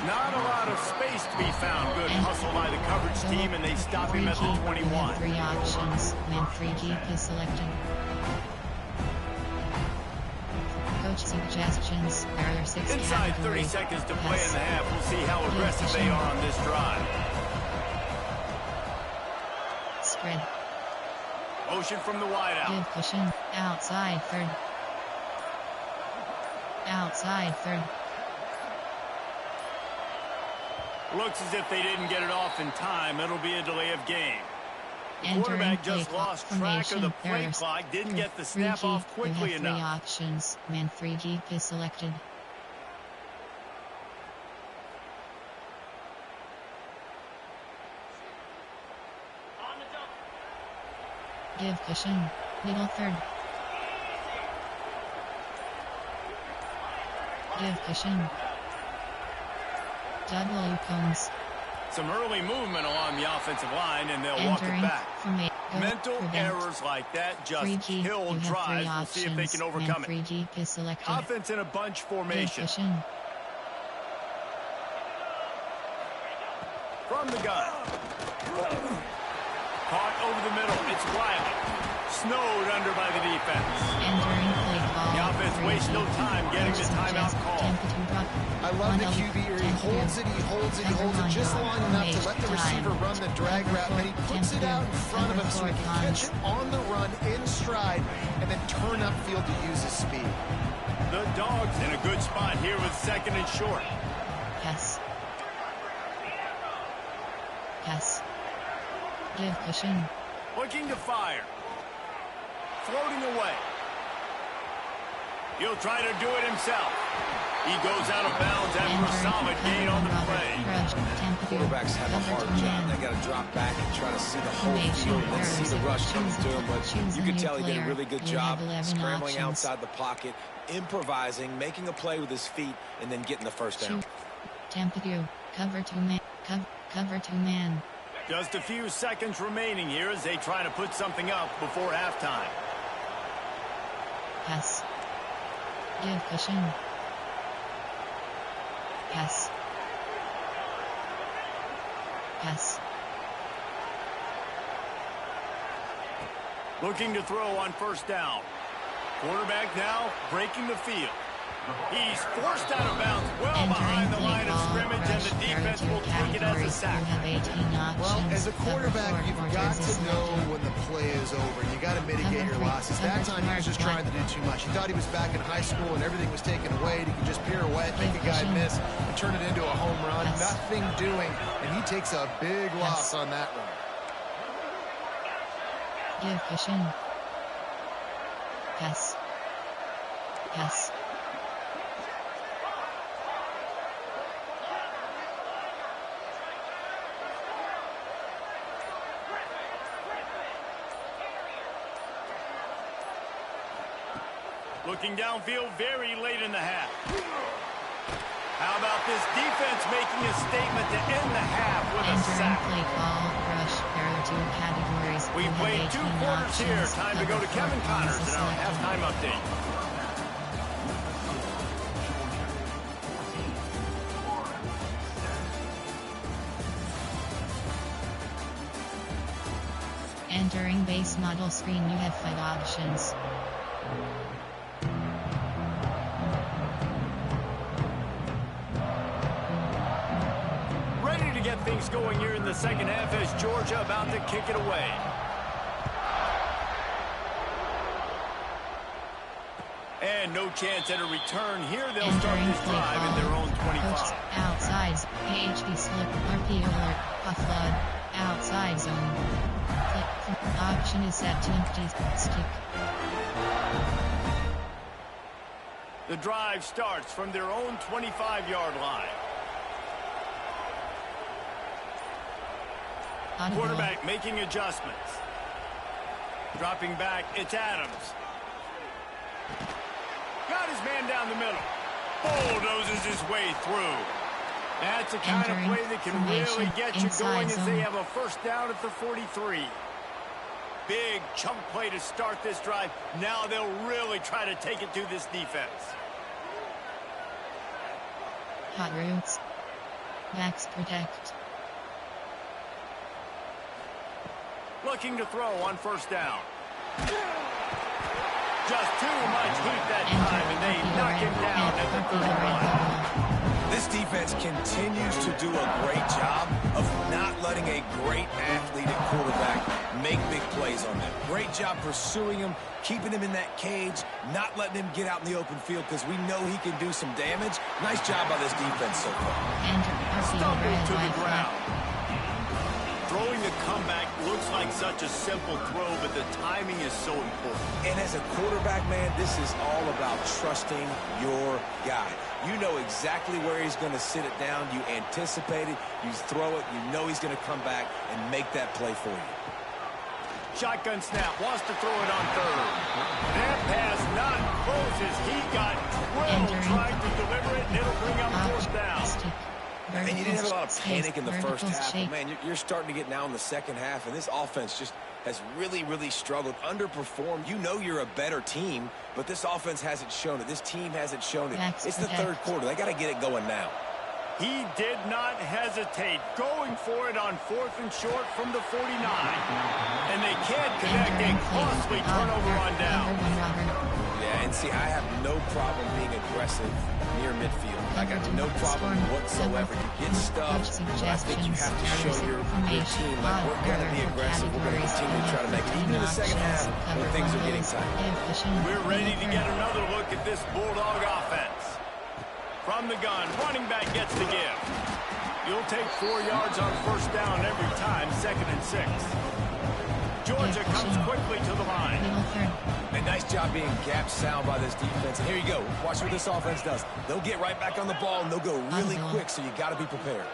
Not a lot of space to be found. Good hustle by the coverage team, and they stop him at the 21.
3 options. Man free keep is selected. Coach suggestions. There are 6
Inside 30 seconds to play in the half. We'll see how aggressive they are on this drive.
Spread.
Motion from the wide out.
Give cushion. Outside third. Outside third.
Looks as if they didn't get it off in time. It'll be a delay of game. The quarterback just lost track of the play clock. Didn't get the snap off quickly enough.
3 options. Man free keep is selected. Give cushion. Middle third. Give cushion. W cones.
Some early movement along the offensive line, and they'll walk it back. Mental errors like that just kill drives. We'll see if they can overcome it. Offense in a bunch formation. From the gun. Caught over the middle. It's Wiley. Snowed under by the defense. The offense wastes no time getting the timeout call.
I love the QB here. He holds it, he holds it, he holds it just long enough to let the receiver run the drag route, and then he puts it out in front of him so he can catch it on the run in stride and then turn upfield to use his speed.
The Dogs in a good spot here with second and short.
Pass. Pass. Give cushion.
Looking to fire. Floating away. He'll try to do it himself. He goes out of bounds after a solid gain on the play.
Quarterbacks have a hard job. They got to drop back and try to see the whole field and then see the rush coming to him. But you can tell he did a really good job scrambling outside the pocket, improvising, making a play with his feet, and then getting the first down.
Cover two man. Cover two man.
Just a few seconds remaining here as they try to put something up before halftime.
Pass. Give cushion. Pass. Pass.
Looking to throw on first down. Quarterback now breaking the field. He's forced out of bounds well behind the line of scrimmage, and the defense will take it as a sack.
Well, as a quarterback, you've got to know when the play is over. You got to mitigate your losses. That time, he was just trying to do too much. He thought he was back in high school and everything was taken away. He could just pirouette, make a guy miss, and turn it into a home run. Nothing doing, and he takes a big loss on that one.
Give cushion. Pass. Pass.
Looking downfield very late in the half. How about this defense making a statement to end the half with a sack?
Play call, rush, there are two categories.
We played 2 quarters here. Time to go to Kevin Connors in our halftime update.
Entering base model screen, you have 5 options.
Ready to get things going here in the second half as Georgia about to kick it away. And no chance at a return here. They'll start this drive in their own 25.
Outsides, PHP slip, RP alert, offload, outside zone. Click, option is set to empty, stick.
The drive starts from their own 25-yard line. Quarterback making adjustments. Dropping back, it's Adams. Got his man down the middle. Bulldozes his way through. That's the kind of play that can really get you going as they have a first down at the 43. Big chunk play to start this drive. Now they'll really try to take it to this defense.
Hot routes. Backs protect.
Looking to throw on first down. Just too much heat that time, and they knock him down at the 31.
This defense continues to do a great job of not letting a great athlete at quarterback make big plays on them. Great job pursuing him, keeping him in that cage, not letting him get out in the open field because we know he can do some damage. Nice job by this defense so far.
Stumbled to the ground. Throwing the comeback looks like such a simple throw, but the timing is so important.
And as a quarterback, man, this is all about trusting your guy. You know exactly where he's going to sit it down. You anticipate it. You throw it. You know he's going to come back and make that play for you.
Shotgun snap. Wants to throw it on third. That pass not close as he got drilled trying to deliver it, and it'll bring up fourth down.
And you didn't have a lot of panic in the first half. But man, you're starting to get now in the second half, and this offense just has really struggled, underperformed. You know you're a better team, but this offense hasn't shown it. This team hasn't shown it. It's the third quarter. They got to get it going now.
He did not hesitate, going for it on 4th and short from the 49. And they can't connect a costly turnover on down.
Yeah, and see, I have no problem being aggressive near midfield. I got no problem whatsoever. You get stuffed, but I think you have to show your team, like, we're going to be aggressive. We're going to continue to try to make it, even in the second half when things are getting tight.
We're ready to get another look at this Bulldog offense. From the gun, running back gets the give. You'll take 4 yards on first down every time, 2nd and 6. Georgia comes quickly to the line.
And nice job being gap sound by this defense. And here you go. Watch what this offense does. They'll get right back on the ball, and they'll go really quick, so you got to be prepared.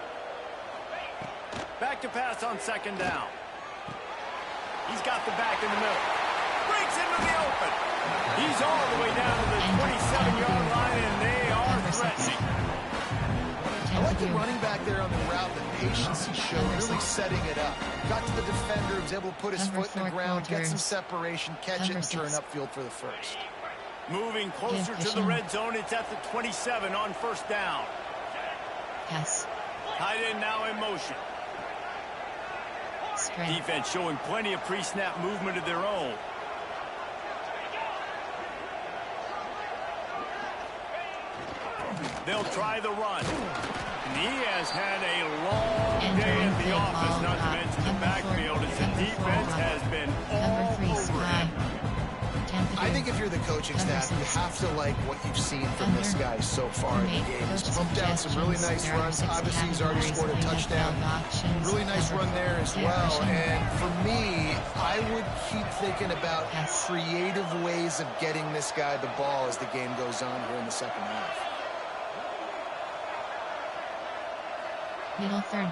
Back to pass on 2nd down. He's got the back in the middle. Breaks into the open. He's all the way down to the 27-yard line, and they are threatening.
I like the running back there on the route, the patience he showed, really setting it up. Got to the defender, was able to put his foot in the ground, get some separation, catch it, and turn upfield for the first.
Moving closer to the red zone, it's at the 27 on first down.
Yes.
Tight end now in motion. Defense showing plenty of pre-snap movement of their own. They'll try the run. And he has had a long day at the office, not to mention the backfield, as the defense has been all over him.
I think if you're the coaching staff, you have to like what you've seen from this guy so far in the game. He's pumped out some really nice runs. Obviously, he's already scored a touchdown. Really nice run there as well. And for me, I would keep thinking about creative ways of getting this guy the ball as the game goes on here in the second half.
Middle third.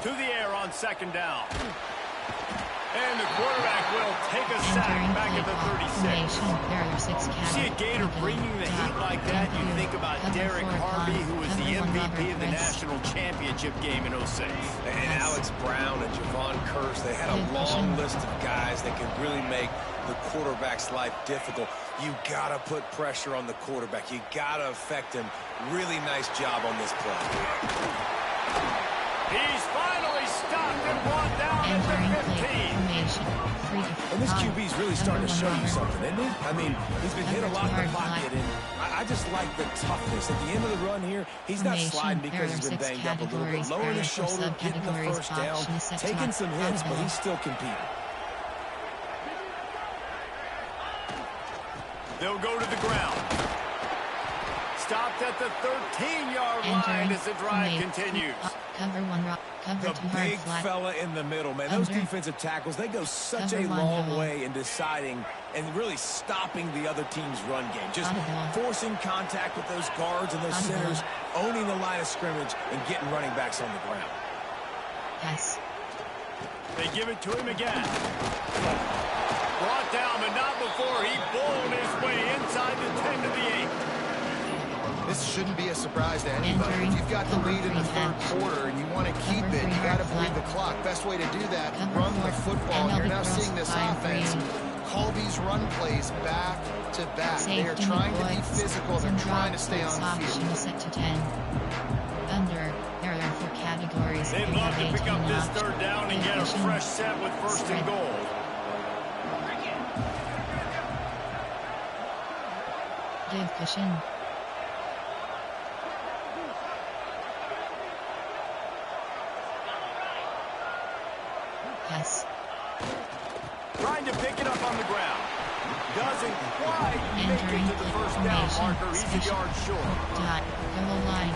To the air on 2nd down. And the quarterback will take a sack back at the 36. You see a Gator bringing the heat like that, you think about Derek Harvey, who was the MVP of the national championship game in 06.
And Alex Brown and Javon Curse, they had a long list of guys that could really make the quarterback's life difficult. You gotta put pressure on the quarterback. You gotta affect him. Really nice job on this play.
He's finally stopped and brought down at the 15.
And this QB's really starting to show you something, isn't he? I mean, he's been hit a lot in the pocket, and I just like the toughness. At the end of the run here, he's not sliding because he's been banged up a little bit. Lowering his shoulder, getting the first down, taking some hits, but he's still competing.
They'll go to the ground. Stopped at the 13-yard line as the drive continues.
Cover one rock.
The big fella in the middle, man. Those defensive tackles, they go such a long way in deciding and really stopping the other team's run game. Just forcing contact with those guards and those centers, owning the line of scrimmage, and getting running backs on the ground.
Yes.
They give it to him again. Brought down, but not before he bowled his way inside the 10 to the 8.
This shouldn't be a surprise to anybody. If you've got the lead in the third quarter and you want to keep it, you got to bleed the clock. Best way to do that, run the football. You're now seeing this offense call these run plays back to back. They are trying to be physical. They're trying to stay on the field.
Set to 10. Under. There are 4 categories.
They'd love to pick up this third down and get a fresh set with 1st and goal.
Give cushion. Yes.
Trying to pick it up on the ground. Doesn't quite make it to the first down marker. He's a yard short.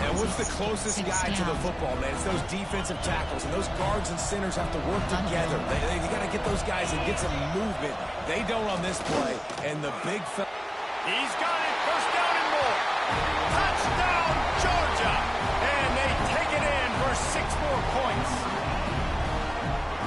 And what's the closest guy to the football, man? It's those defensive tackles, and those guards and centers have to work together. They got to get those guys and get some movement. They don't on this play, and the big fella.
He's got it. First down and more. Touchdown, Georgia. And they take it in for 6 more points.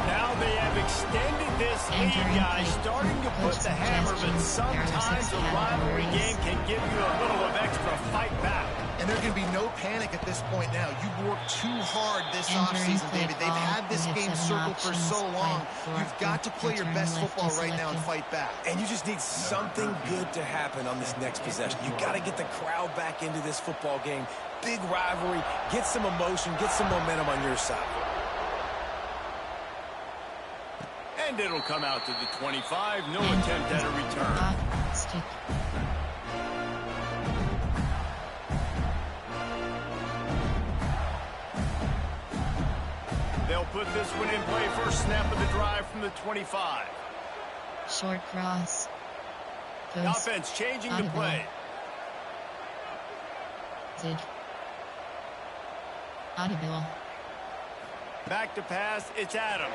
Now they have extended this lead, guys, starting to put the hammer, but sometimes a rivalry game can give you a little of extra fight back.
And there can be no panic at this point now. You've worked too hard this offseason, David. They've had this game circled for so long. You've got to play your best football right now and fight back.
And you just need something good to happen on this next possession. You got to get the crowd back into this football game. Big rivalry. Get some emotion. Get some momentum on your side.
And it'll come out to the 25. No attempt at a return. They'll put this one in play. First snap of the drive from the 25.
Short cross.
The offense changing the play.
Audible.
Back to pass. It's Adams.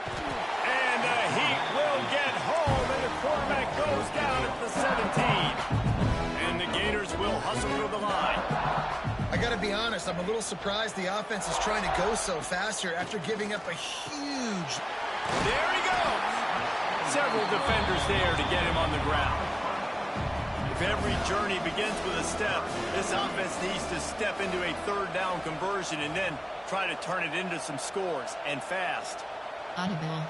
And the Heat will get home, and the quarterback goes down at the 17. And the Gators will hustle to the line.
I got to be honest, I'm a little surprised the offense is trying to go so fast here after giving up a huge...
There he goes. Several defenders there to get him on the ground. If every journey begins with a step, this offense needs to step into a third down conversion and then try to turn it into some scores, and fast.
Audible.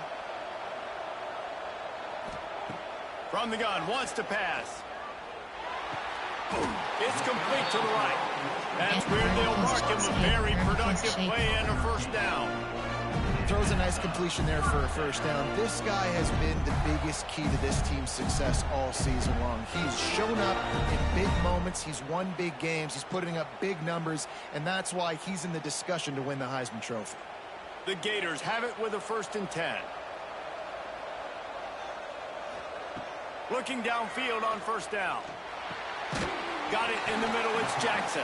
From the gun, wants to pass. It's complete to the right. That's where they'll mark him a very productive play and a first down.
Throws a nice completion there for a first down. This guy has been the biggest key to this team's success all season long. He's shown up in big moments. He's won big games. He's putting up big numbers, and that's why he's in the discussion to win the Heisman Trophy.
The Gators have it with a 1st and 10. Looking downfield on first down. Got it in the middle. It's Jackson.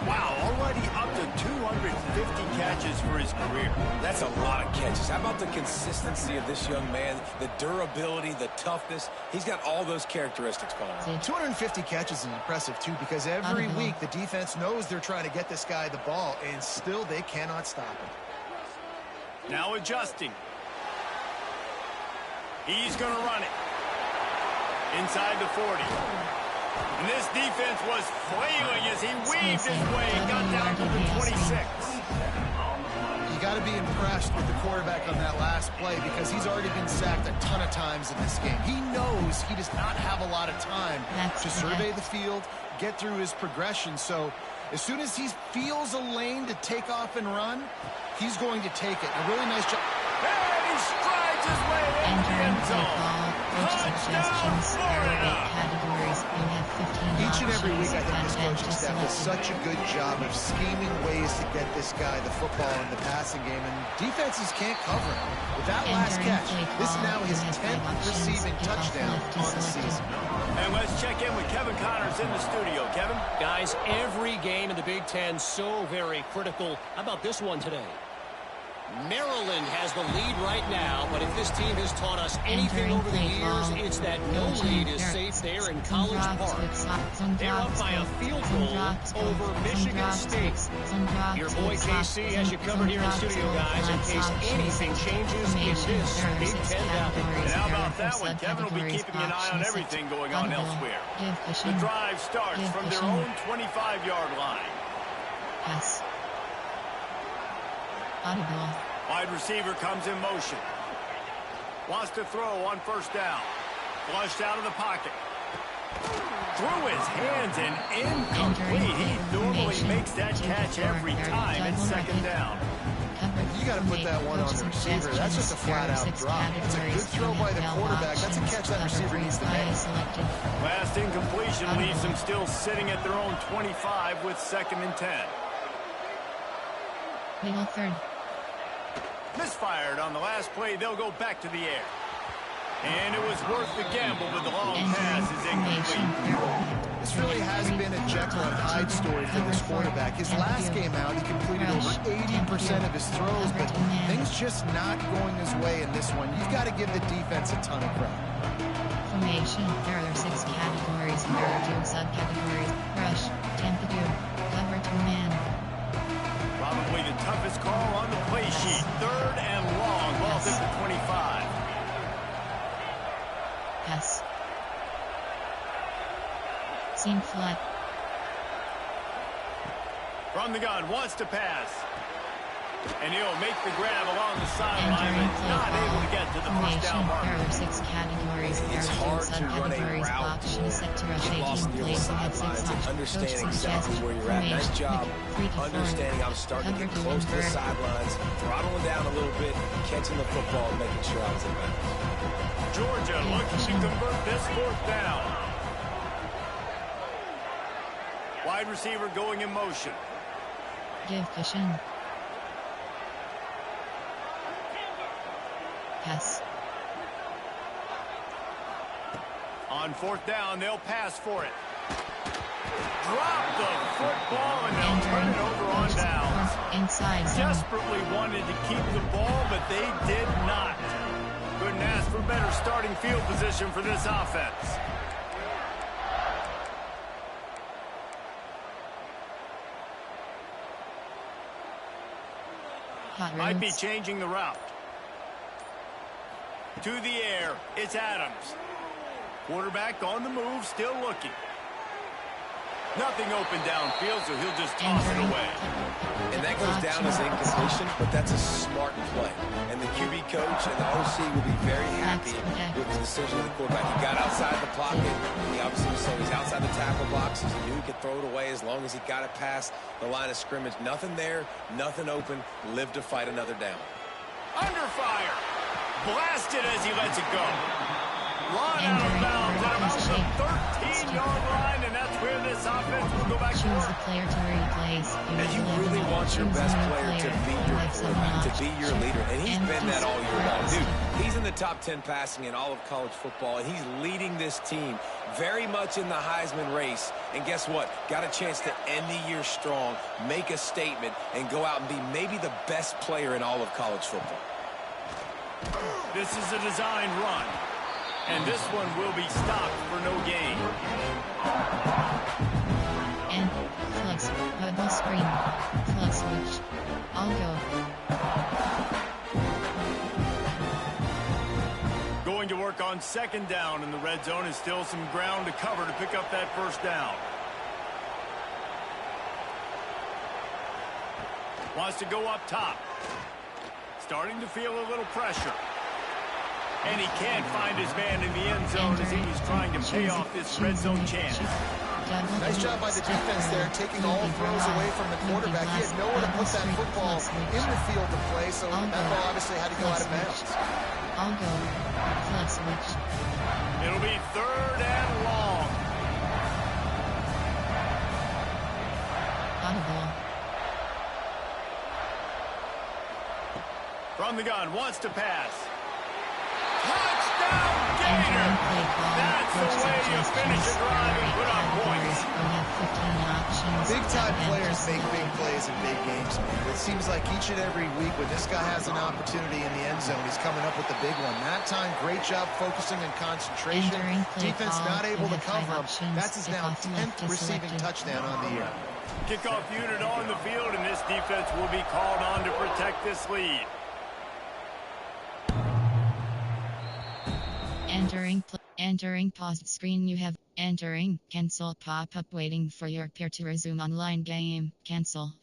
Wow, already up to 250 catches for his career.
That's a lot of catches. How about the consistency of this young man, the durability, the toughness? He's got all those characteristics, Palmer.
250 catches is impressive, too, because every week the defense knows they're trying to get this guy the ball, and still they cannot stop him.
Now adjusting. He's going to run it. Inside the 40. And this defense was flailing as he weaved his way and got down to the 26.
You got to be impressed with the quarterback on that last play because he's already been sacked a ton of times in this game. He knows he does not have a lot of time to survey the field, get through his progression. So as soon as he feels a lane to take off and run, he's going to take it. A really nice job.
And he strides his way into the end zone.
Each and every week, I think this coaching staff does such a good job of scheming ways to get this guy the football in the passing game, and defenses can't cover him. With that last catch, this is now his 10th receiving touchdown on the season.
And let's check in with Kevin Connors in the studio. Kevin?
Guys, every game in the Big Ten so very critical. How about this one today? Maryland has the lead right now, but if this team has taught us anything over the years, it's that no lead is safe there in College Park. They're up by a field goal over Michigan State. Your boy KC has you covered here in studio, guys, in case anything changes in this Big Ten battle.
And how about that one? Kevin will be keeping an eye on everything going on elsewhere. The drive starts from their own 25-yard line.
Yes. Audible.
Wide receiver comes in motion. Wants to throw on first down. Flushed out of the pocket. Through his hands and incomplete. He normally makes that catch every time at second down.
You got to put that one on the receiver. That's just a flat-out drop. It's a good throw by the quarterback. That's a catch that receiver needs to make.
Last incompletion leaves them still sitting at their own 25 with 2nd and 10.
Middle third.
Misfired on the last play. They'll go back to the air. And it was worth the gamble, but the long pass is incomplete.
This really has been a Jekyll and Hyde story for this quarterback. His last game out, he completed over 80% of his throws, but things just not going his way in this one. You've got to give the defense a ton of credit.
Formation. There are 6 categories. There are 2 subcategories. Rush. Tempo. Cover 2 man.
Probably the toughest call on the play sheet. 3rd and long. Ball's at the 25.
Yes. Seam flat.
From the gun, wants to pass. And he'll make the grab along the sideline, but not able to get to the first down marker.
There are 6 categories.
It's hard to run a route, get lost near the sidelines, and understand exactly where you're at. Nice job understanding I'm starting to get close to the sidelines, throttling down a little bit, catching the football, and making sure I was in bounds.
Georgia looking to convert this 4th down. Wide receiver going in motion.
Give cushion. Pass.
On 4th down, they'll pass for it. Drop the football, and they'll turn it over on down.
Inside zone.
Desperately wanted to keep the ball, but they did not. Couldn't ask for better starting field position for this offense. Might be changing the route. To the air, it's Adams. Quarterback on the move, still looking. Nothing open downfield, so he'll just toss it away.
And that goes down as incompletion, but that's a smart play. And the QB coach and the OC will be very happy with the decision of the quarterback. He got outside the pocket. He obviously was saying he's outside the tackle box. He knew he could throw it away as long as he got it past the line of scrimmage. Nothing there, nothing open. Live to fight another down.
Under fire. Blasted as he lets it go. Run out of bounds at about the 13-yard line, and that's where this offense will go back to work.
Choose the player to replace.
And you really want your best player to be your quarterback, to be your leader, and he's been that all year long. Dude, he's in the top 10 passing in all of college football, and he's leading this team very much in the Heisman race. And guess what? Got a chance to end the year strong, make a statement, and go out and be maybe the best player in all of college football.
This is a designed run. And this one will be stopped for no gain.
And flex, bubble screen, flex switch. I'll go.
Going to work on 2nd down in the red zone, and still some ground to cover to pick up that 1st down. Wants to go up top. Starting to feel a little pressure. And he can't find his man in the end zone as he was trying to pay off this red zone chance.
Nice job by the defense there, taking all throws away from the quarterback. He had nowhere to put that football in the field to play, so that ball obviously had to go out of bounds.
I'll go. Flex switch.
It'll be 3rd and long.
Audible.
From the gun, wants to pass. Touchdown, Gator! That's the way you finish a drive and put on points.
Big-time players make big plays in big games. It seems like each and every week when this guy has an opportunity in the end zone, he's coming up with the big one. That time, great job focusing and concentration. Defense not able to cover him. That's his now 10th receiving touchdown on the year.
Kickoff unit on the field, and this defense will be called on to protect this lead.
Entering paused screen. You have entering cancel pop-up waiting for your peer to resume online game. Cancel.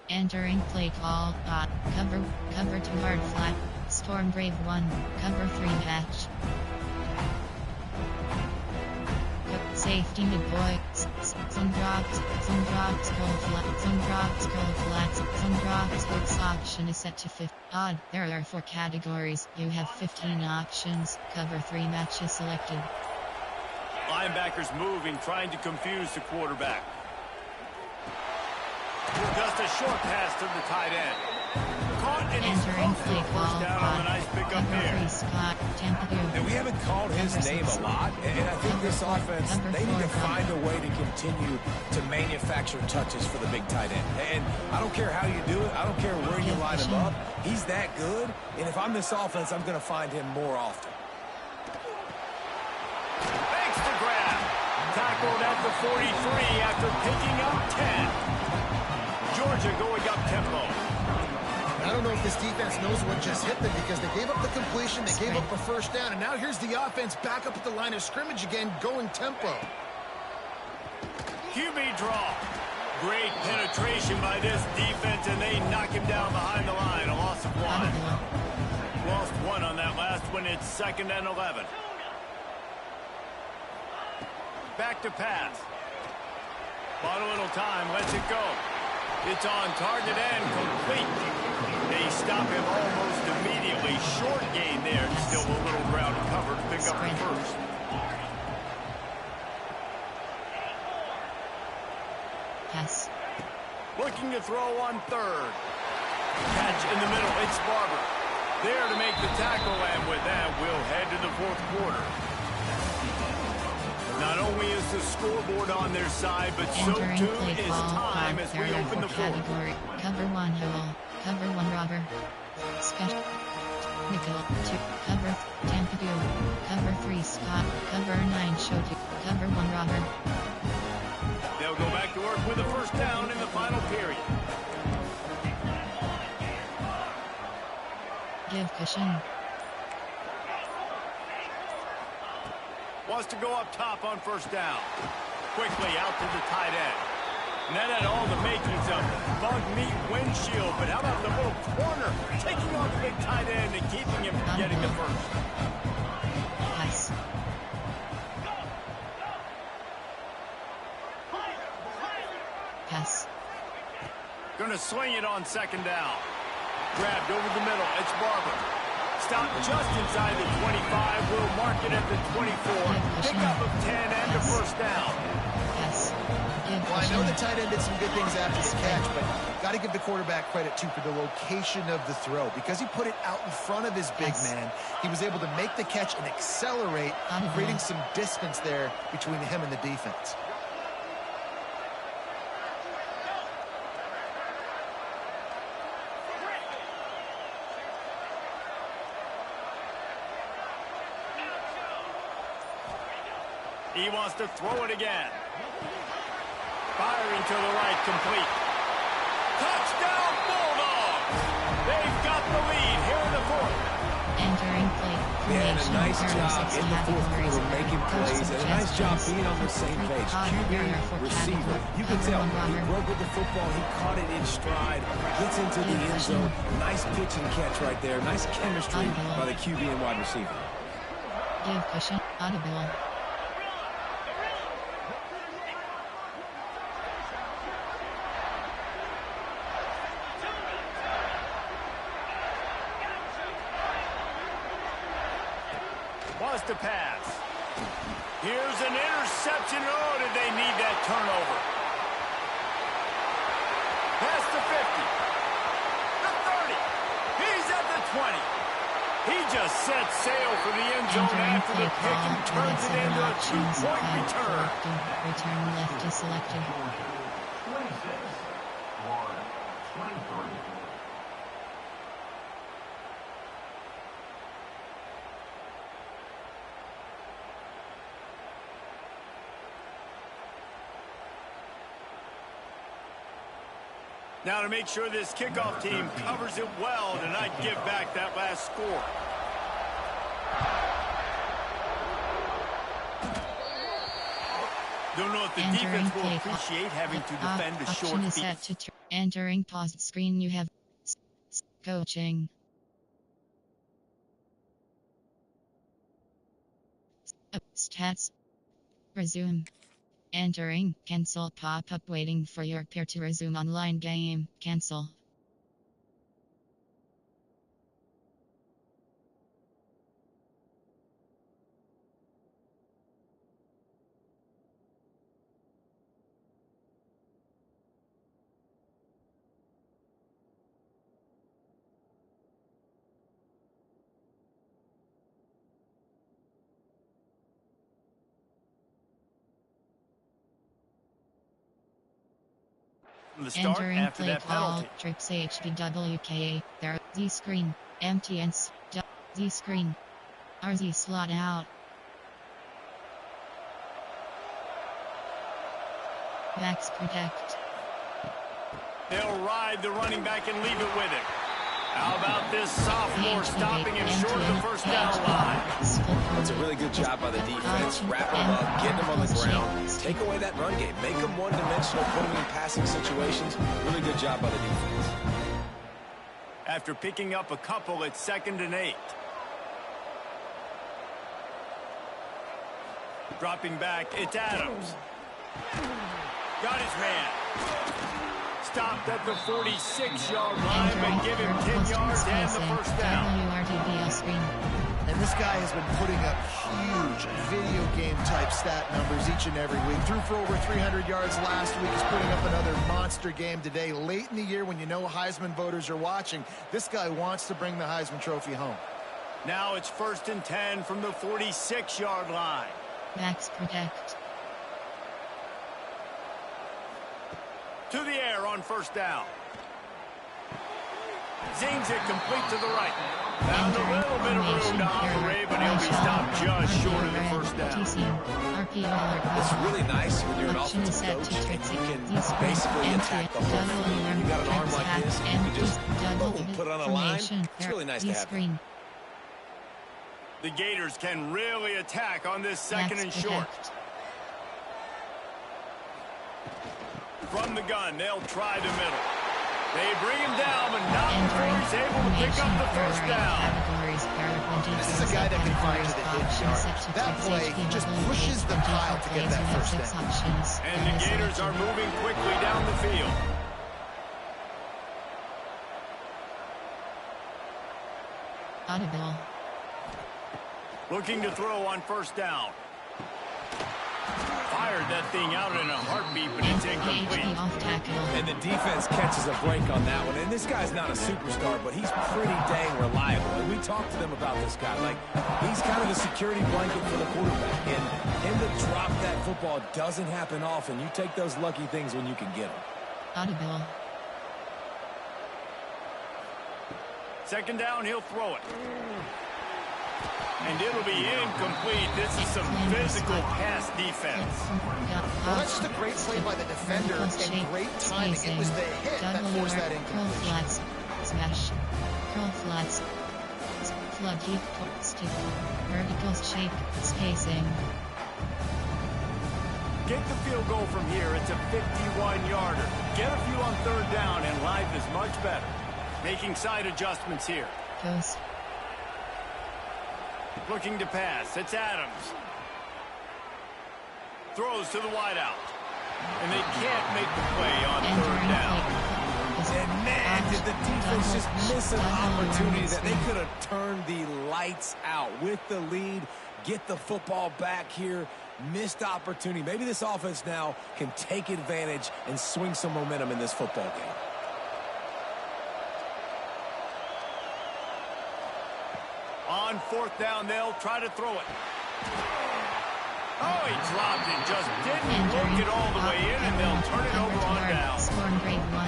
Entering play call. Cover 2 hard flat. Storm Brave 1. Cover 3 match. Safety midboy. Some drops, go flat. Some drops, go flats. Some drops, hooks option is set to 50. Odd. There are 4 categories. You have 15 options. Cover 3 matches selected.
Linebackers moving, trying to confuse the quarterback. With the just a short pass to the tight end. Caught and he's close to a first down on the nice pickup here.
And we haven't called his name a lot, and I think this offense, they need to find a way to continue to manufacture touches for the big tight end. And I don't care how you do it. I don't care where you line him up. He's that good, and if I'm this offense, I'm going to find him more often.
Thanks to grab. Tackled at the 43 after picking up 10. Georgia going up tempo.
I don't know if this defense knows what just hit them because they gave up the completion, they gave up a first down, and now here's the offense back up at the line of scrimmage again, going tempo.
QB draw. Great penetration by this defense, and they knock him down behind the line. A loss of 1. Lost 1 on that last one. It's 2nd and 11. Back to pass. Bought a little time. Lets it go. It's on target and complete. They stop him almost immediately. Short gain there. Still a little ground cover to pick up the first.
Pass.
Looking to throw on 3rd. Catch in the middle. It's Barber. There to make the tackle, and with that, we'll head to the 4th quarter. Not only is the scoreboard on their side, but so too is time as we open the 4th.
Cover 1 hole. Cover 1 robber. Special. Nickel 2. Cover Tampa 2. Cover 3 Scott. Cover 9 show 2. Cover 1 robber.
They'll go back to work with a first down in the final period.
Give cushion.
Wants to go up top on first down. Quickly out to the tight end. And that had all the makings of bug meat windshield, but how about the little corner taking on the big tight end and keeping him from getting the first?
Pass. Pass.
Gonna swing it on 2nd down. Grabbed over the middle. It's Barber. Stopped just inside the 25. We'll mark it at the 24. Pickup of 10 and a first down.
Pass.
Well, I know the tight end did some good things after the catch, but got to give the quarterback credit, too, for the location of the throw. Because he put it out in front of his big man, he was able to make the catch and accelerate, creating some distance there between him and the defense.
He wants to throw it again. Firing to the right, complete. Touchdown, Bulldogs! They've got the lead here in the 4th.
Entering play.
And a nice job in the 4th quarter making plays, and a nice job being on the same page. QB, receiver. You can tell he broke with the football. He caught it in stride. Gets into the end zone. Nice pitch and catch right there. Nice chemistry by the QB and wide receiver.
Give cushion. Audible.
Wants to pass. Here's an interception. Oh, did they need that turnover? Past the 50. The 30. He's at the 20. He just set sail for the end zone after the pick and turns it into a 2-point return.
Return left is selected.
Now to make sure this kickoff team covers it well to not give back that last score. Don't know if the defense will appreciate having to defend a short piece.
Entering paused screen, you have coaching. Stats. Resume. Entering, cancel pop-up waiting for your peer to resume online game, cancel.
from the start after that penalty.
Trips HBWK. There. Z screen. MTNs. Z screen. RZ slot out. Backs protect.
They'll ride the running back and leave it with him. How about this sophomore stopping him short of the first down line?
That's a really good job by the defense. Wrapping him up, getting him on the ground. Take away that run game. Make him one-dimensional, put him in passing situations. Really good job by the defense.
After picking up a couple at 2nd and 8. Dropping back, it's Adams. Got his man. Stopped at the 46-yard line, but give him 10 yards and the first down.
And this guy has been putting up huge video game type stat numbers each and every week. Threw for over 300 yards last week. He's putting up another monster game today. Late in the year when you know Heisman voters are watching, this guy wants to bring the Heisman Trophy home.
Now it's 1st and 10 from the 46-yard line.
Backs protect.
To the air on first down. Zings it complete to the right. Found a little bit of room to operate, but he'll be stopped just short of the first down.
It's really nice when you're an offensive coach and you can basically attack the whole field. You got an arm like this, and you can just boom, put it on a line. It's really nice to have that.
The Gators can really attack on this 2nd and short. From the gun, they'll try the middle. They bring him down, but not before he's able to pick up the first down.
This is a guy that can find to the hit yard. That play just pushes the pile to get that first down.
And the Gators are moving quickly down the field.
Audible.
Looking to throw on first down. Fired that thing out in a heartbeat, but it's incomplete.
And the defense catches a break on that one. And this guy's not a superstar, but he's pretty dang reliable. And we talked to them about this guy. Like, he's kind of the security blanket for the quarterback. And him to drop that football doesn't happen often. You take those lucky things when you can get them.
Audible.
2nd down, he'll throw it. And it'll be incomplete. This is some physical pass defense.
Well, that's just a great play by the defender and great timing. It was the hit that forced that incompletion.
Smash. Curl flats. Flood deep. Stick. Vertical shake. Spacing.
Get the field goal from here. It's a 51-yarder. Get a few on 3rd down, and life is much better. Making side adjustments here.
Ghost.
Looking to pass. It's Adams. Throws to the wideout. And they can't make the play on 3rd down.
And man, did the defense just miss an opportunity that they could have turned the lights out with the lead. Get the football back here. Missed opportunity. Maybe this offense now can take advantage and swing some momentum in this football game.
On 4th down, they'll try to throw it. Oh, he dropped it. Just didn't look it all the way in, and they'll turn it over on down.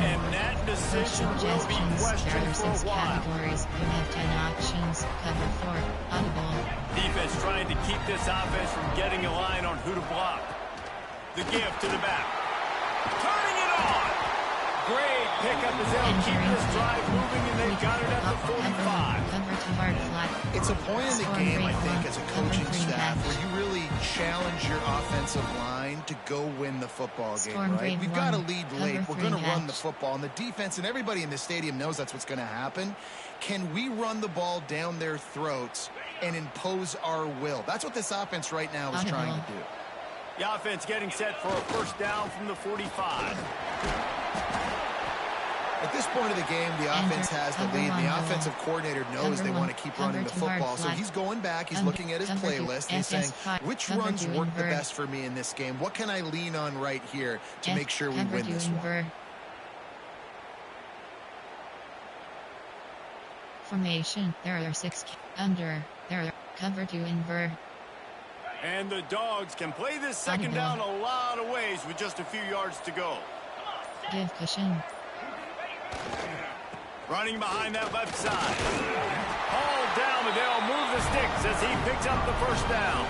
And that decision will be questioned for a while.
You have 10 options. Cover 4. Audible.
Defense trying to keep this offense from getting a line on who to block. The give to the back. Turning it on. Great pickup as they'll keep this drive moving, and they've got it at the 45.
It's a point in the game, I think, as a coaching staff, where you really challenge your offensive line to go win the football game, right? We've got to lead late. We're going to run the football. And the defense and everybody in the stadium knows that's what's going to happen. Can we run the ball down their throats and impose our will? That's what this offense right now is trying to do.
The offense getting set for a first down from the 45.
At this point of the game, the offense has the lead. The offensive coordinator knows they want to keep running the football. So he's going back. He's looking at his playlist. And he's saying, which runs work the best for me in this game? What can I lean on right here to make sure we win this one?
Formation. There are 6 under. There are cover 2 invert.
And the Dogs can play this 2nd down a lot of ways with just a few yards to go.
Give cushion.
Running behind that left side. Hauled down, but they'll move the sticks as he picks up the first down.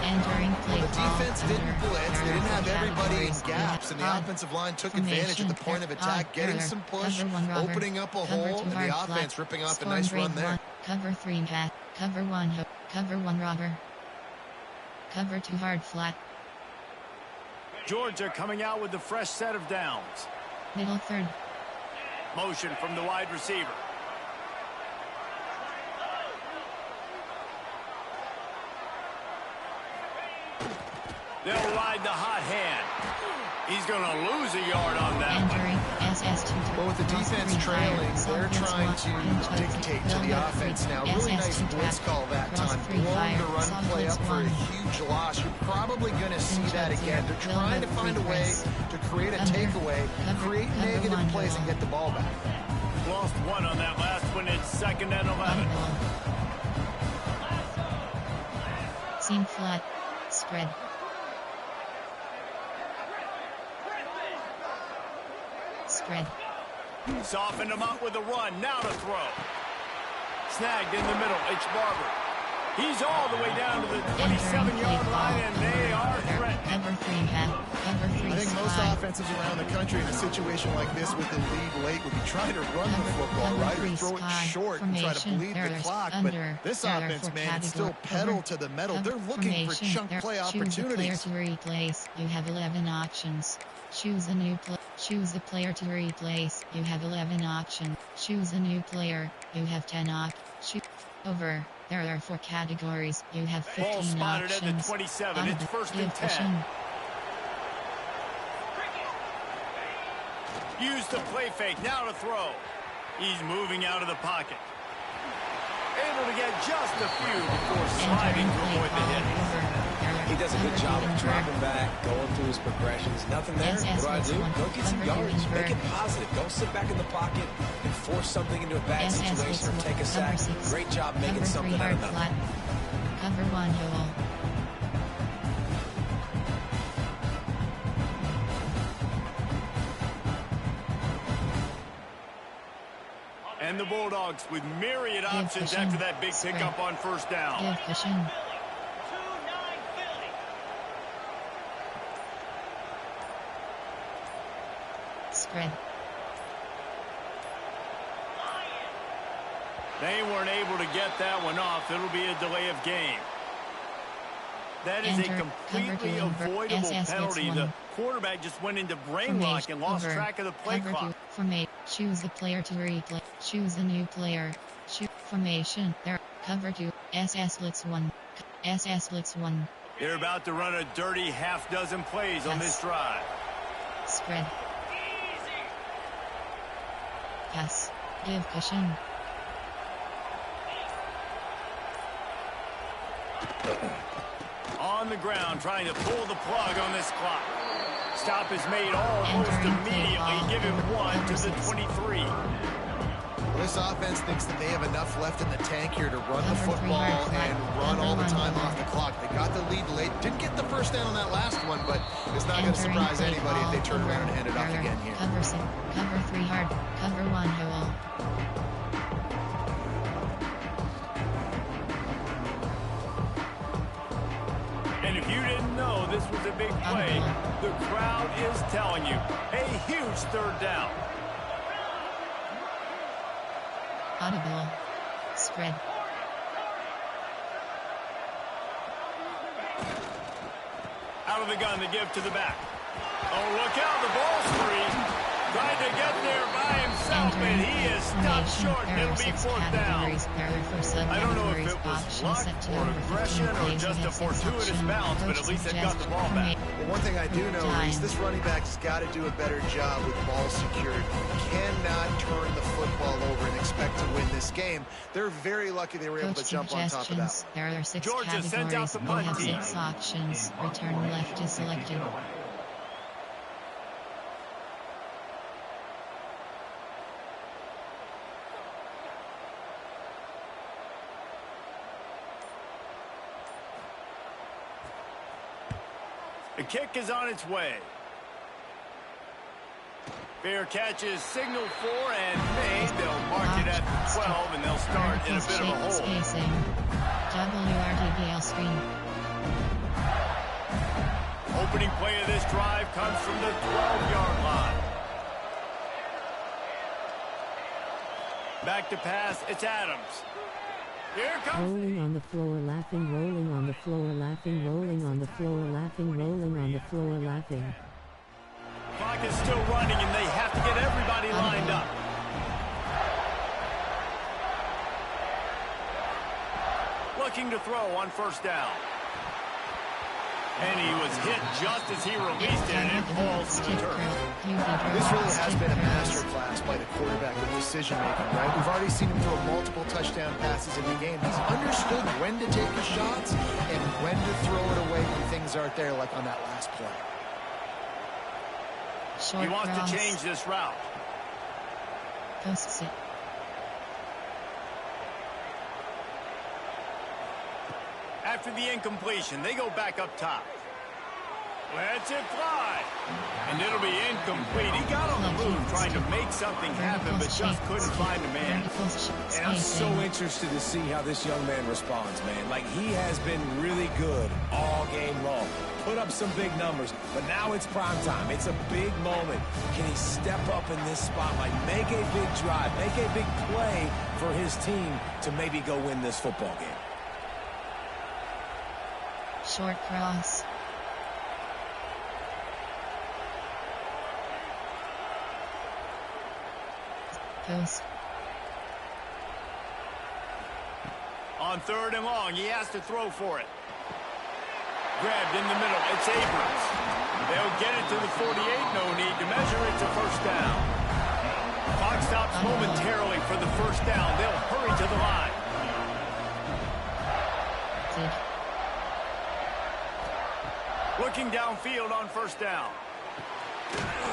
Entering play.
The defense didn't blitz. They didn't have everybody in gaps, and the offensive line took advantage at the point of attack, getting some push, opening up a hole, and the offense ripping off a nice run there.
Cover 3 cat. Cover 1 hook. Cover 1 robber. Cover 2 hard flat.
Georgia coming out with the fresh set of downs.
Middle third.
Motion from the wide receiver. They'll ride the hot hand. He's going to lose a yard on that.
Entering SS2.
But with the defense trailing, they're trying to dictate to the offense now. Really nice blitz call that time. Blowing the run play up for a huge loss. You're probably going to see that again. They're trying to find a way to create a takeaway, create negative plays, and get the ball back.
Lost 1 on that last one. It's 2nd and 11.
Seam flat. Spread. Spread.
Softened him up with a run. Now to throw. Snagged in the middle. It's Barber. He's all the way down to the 27-yard line, and they are threatening.
Cover 3 cat. Cover 3
I think most offenses around the country in a situation like this with the lead late would be trying to run the football, right? Or throw it short and try to bleed the clock. But this offense, man, it's still pedal to the metal. They're looking for chunk play opportunities.
Choose a player to replace. You have 11 options. Choose a new player. Choose a player to replace. You have 11 options. Choose a new player. You have 10 options. Over. There are 4 categories. You have 15
Ball spotted
options.
at the 27. It's 1st and 10.
Cushion.
Use the play fake. Now to throw. He's moving out of the pocket. Able to get just a few before sliding to avoid the hit.
He does a good job of dropping back, going through his progressions. Nothing there. What do? Go get some yards. Make it positive. Don't sit back in the pocket and force something into a bad situation or take a sack. Great job making something out of nothing.
Cover 1 hole.
And the Bulldogs with myriad options after that big pickup on 1st down.
Give cushion. Spread.
They weren't able to get that one off. It'll be a delay of game. That is a completely avoidable penalty. The quarterback just went into brain lock and lost track of the play clock.
Choose a player to replay. Choose a new player. Formation. There. Cover 2. SS blitz 1. SS blitz 1.
They're about to run a dirty half-dozen plays on this drive.
Spread. Pass. Give cushion.
On the ground, trying to pull the plug on this clock. Stop is made almost immediately. Give him 1 to the 23.
This offense thinks that they have enough left in the tank here to run the football and run all the time off the clock. They got the lead late. Didn't get the first down on that last one, but it's not going to surprise anybody if they turn around and hand it off again here.
Cover 3 hard. Cover 1 hole.
And if you didn't know this was a big play, the crowd is telling you. A huge 3rd down.
Audible. Spread.
Out of the gun to give to the back. Oh, look out, the ball's free. Trying to get there by himself, and he is stopped short, and it'll be 4th down. I don't know if it was luck or aggression or just a fortuitous bounce, but at least they got the ball back.
Well, one thing I do know is this running back has got to do a better job with ball security. Cannot turn the football over and expect to win this game. They're very lucky they were able to jump on top of that.
There are 6
Georgia sends out the punt team.
6 options. Return left is selected.
The kick is on its way. Fair catch is signaled for and made. They'll mark it at 12, and they'll start in a bit of a hole.
Spacing. WRTBL screen.
Opening play of this drive comes from the 12-yard line. Back to pass, it's Adams. Here comes...
Rolling on the floor, laughing, rolling on the floor, laughing, rolling on the floor, laughing, rolling on the floor, laughing.
Clock is still running, and they have to get everybody lined up. Looking to throw on first down. And he was hit just as he released it, and it falls to the turf.
This really has been a masterclass by the quarterback with decision-making, right? We've already seen him throw multiple touchdown passes in the game. He's understood when to take his shots and when to throw it away when things aren't there, like on that last play.
Short
he wants
cross.
to change this route.
Posts it.
After the incompletion, they go back up top. Lets it fly. And it'll be incomplete. He got on the move trying to make something happen, but just couldn't find a man.
And I'm so interested to see how this young man responds, man. Like, he has been really good all game long. Put up some big numbers, but now it's prime time. It's a big moment. Can he step up in this spotlight, make a big drive, make a big play for his team to maybe go win this football game?
Short cross. Post.
On third and long, he has to throw for it. Grabbed in the middle, it's Abrams. They'll get it to the 48, no need to measure it to first down. Clock stops momentarily for the first down. They'll hurry to the line. Looking downfield on first down.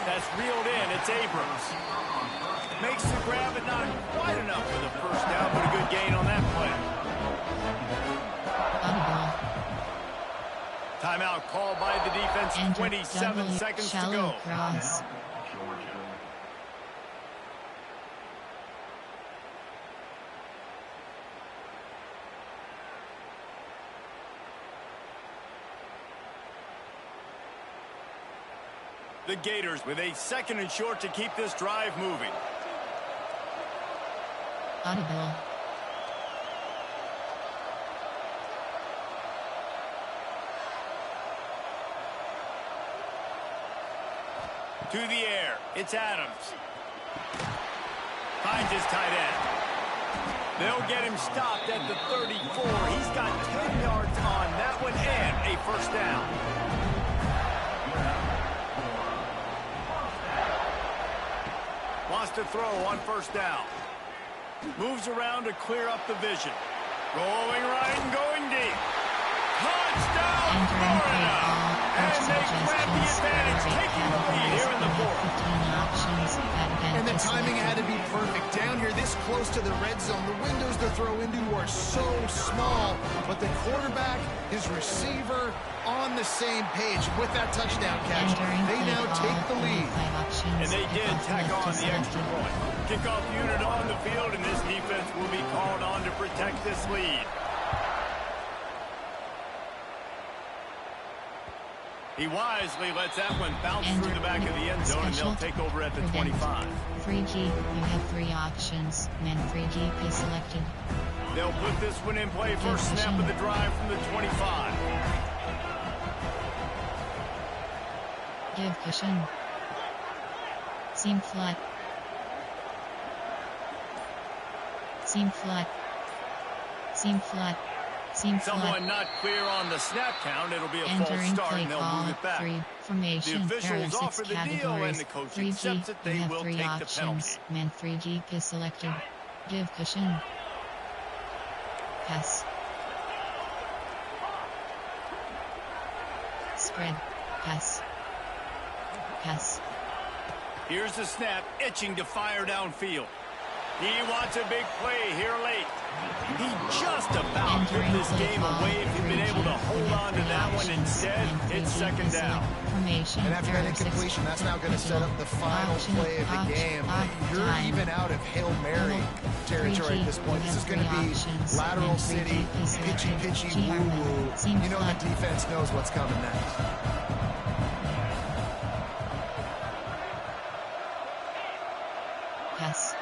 That's reeled in, it's Abrams. Makes the grab, but not quite enough for the first down, but a good gain on that play. Timeout called by the defense, 27 seconds to go.
Cross.
The Gators with a second and short to keep this drive moving.
Audible.
To the air, it's Adams. Finds his tight end. They'll get him stopped at the 34. He's got 10 yards on that one and a first down. Wants to throw on first down. Moves around to clear up the vision. Rolling right and going deep. Touchdown, Florida! And they grab the advantage, taking the lead here in the fourth.
And the timing had to be perfect. Down here, this close to the red zone, the windows to throw into are so small. But the quarterback, his receiver, on the same page with that touchdown catch. They now take the lead.
And they did tack on the extra point. Kickoff unit on the field, and this defense will be called on to protect this lead. He wisely lets that one bounce through the back of the end zone, and they'll take over at the 25.
Free key. You have three options. Man free key is selected.
They'll put this one in play. First snap of the drive from the 25.
Give cushion. Seam flat. Seam flat. Seam flat. Seam flat.
Someone not clear on the snap count. It'll be a false start, and they'll move it back.
Formation.
The officials offer the deal, and the coach
Free
accepts it. They will take the penalty.
Man free key is selected. Give cushion. Pass. Spread. Pass. Pass.
Here's the snap, itching to fire downfield. He wants a big play here late. He just about put this game away if he'd been able to hold on to that one. Instead, it's second down.
And after that incompletion, that's now going to set up the final play of the game. You're even out of Hail Mary territory at this point. This is going to be lateral city, pitchy, woo-woo. You know the defense knows what's coming next.
Pass.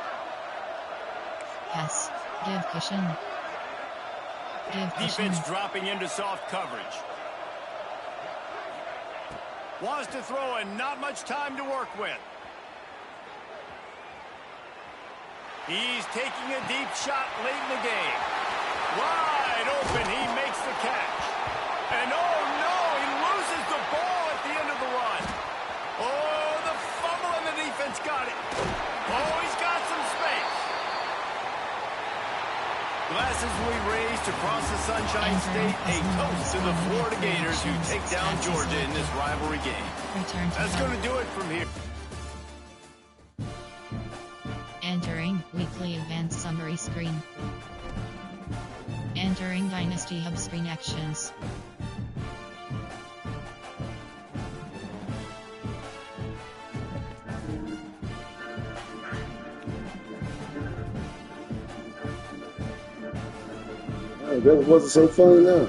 Give cushion.
Defense dropping into soft coverage. Wants to throw and not much time to work with. He's taking a deep shot late in the game. Wide open, he makes the catch. And oh no, he loses the ball at the end of the run. Oh, the fumble and the defense got it. Oh, he's got some space. Glasses will be raised across the Sunshine State. A toast to the Florida Gators who take down Georgia in this rivalry game. That's going to do it from here.
Entering weekly events summary screen. Entering Dynasty Hub screen actions.
That wasn't so fun now.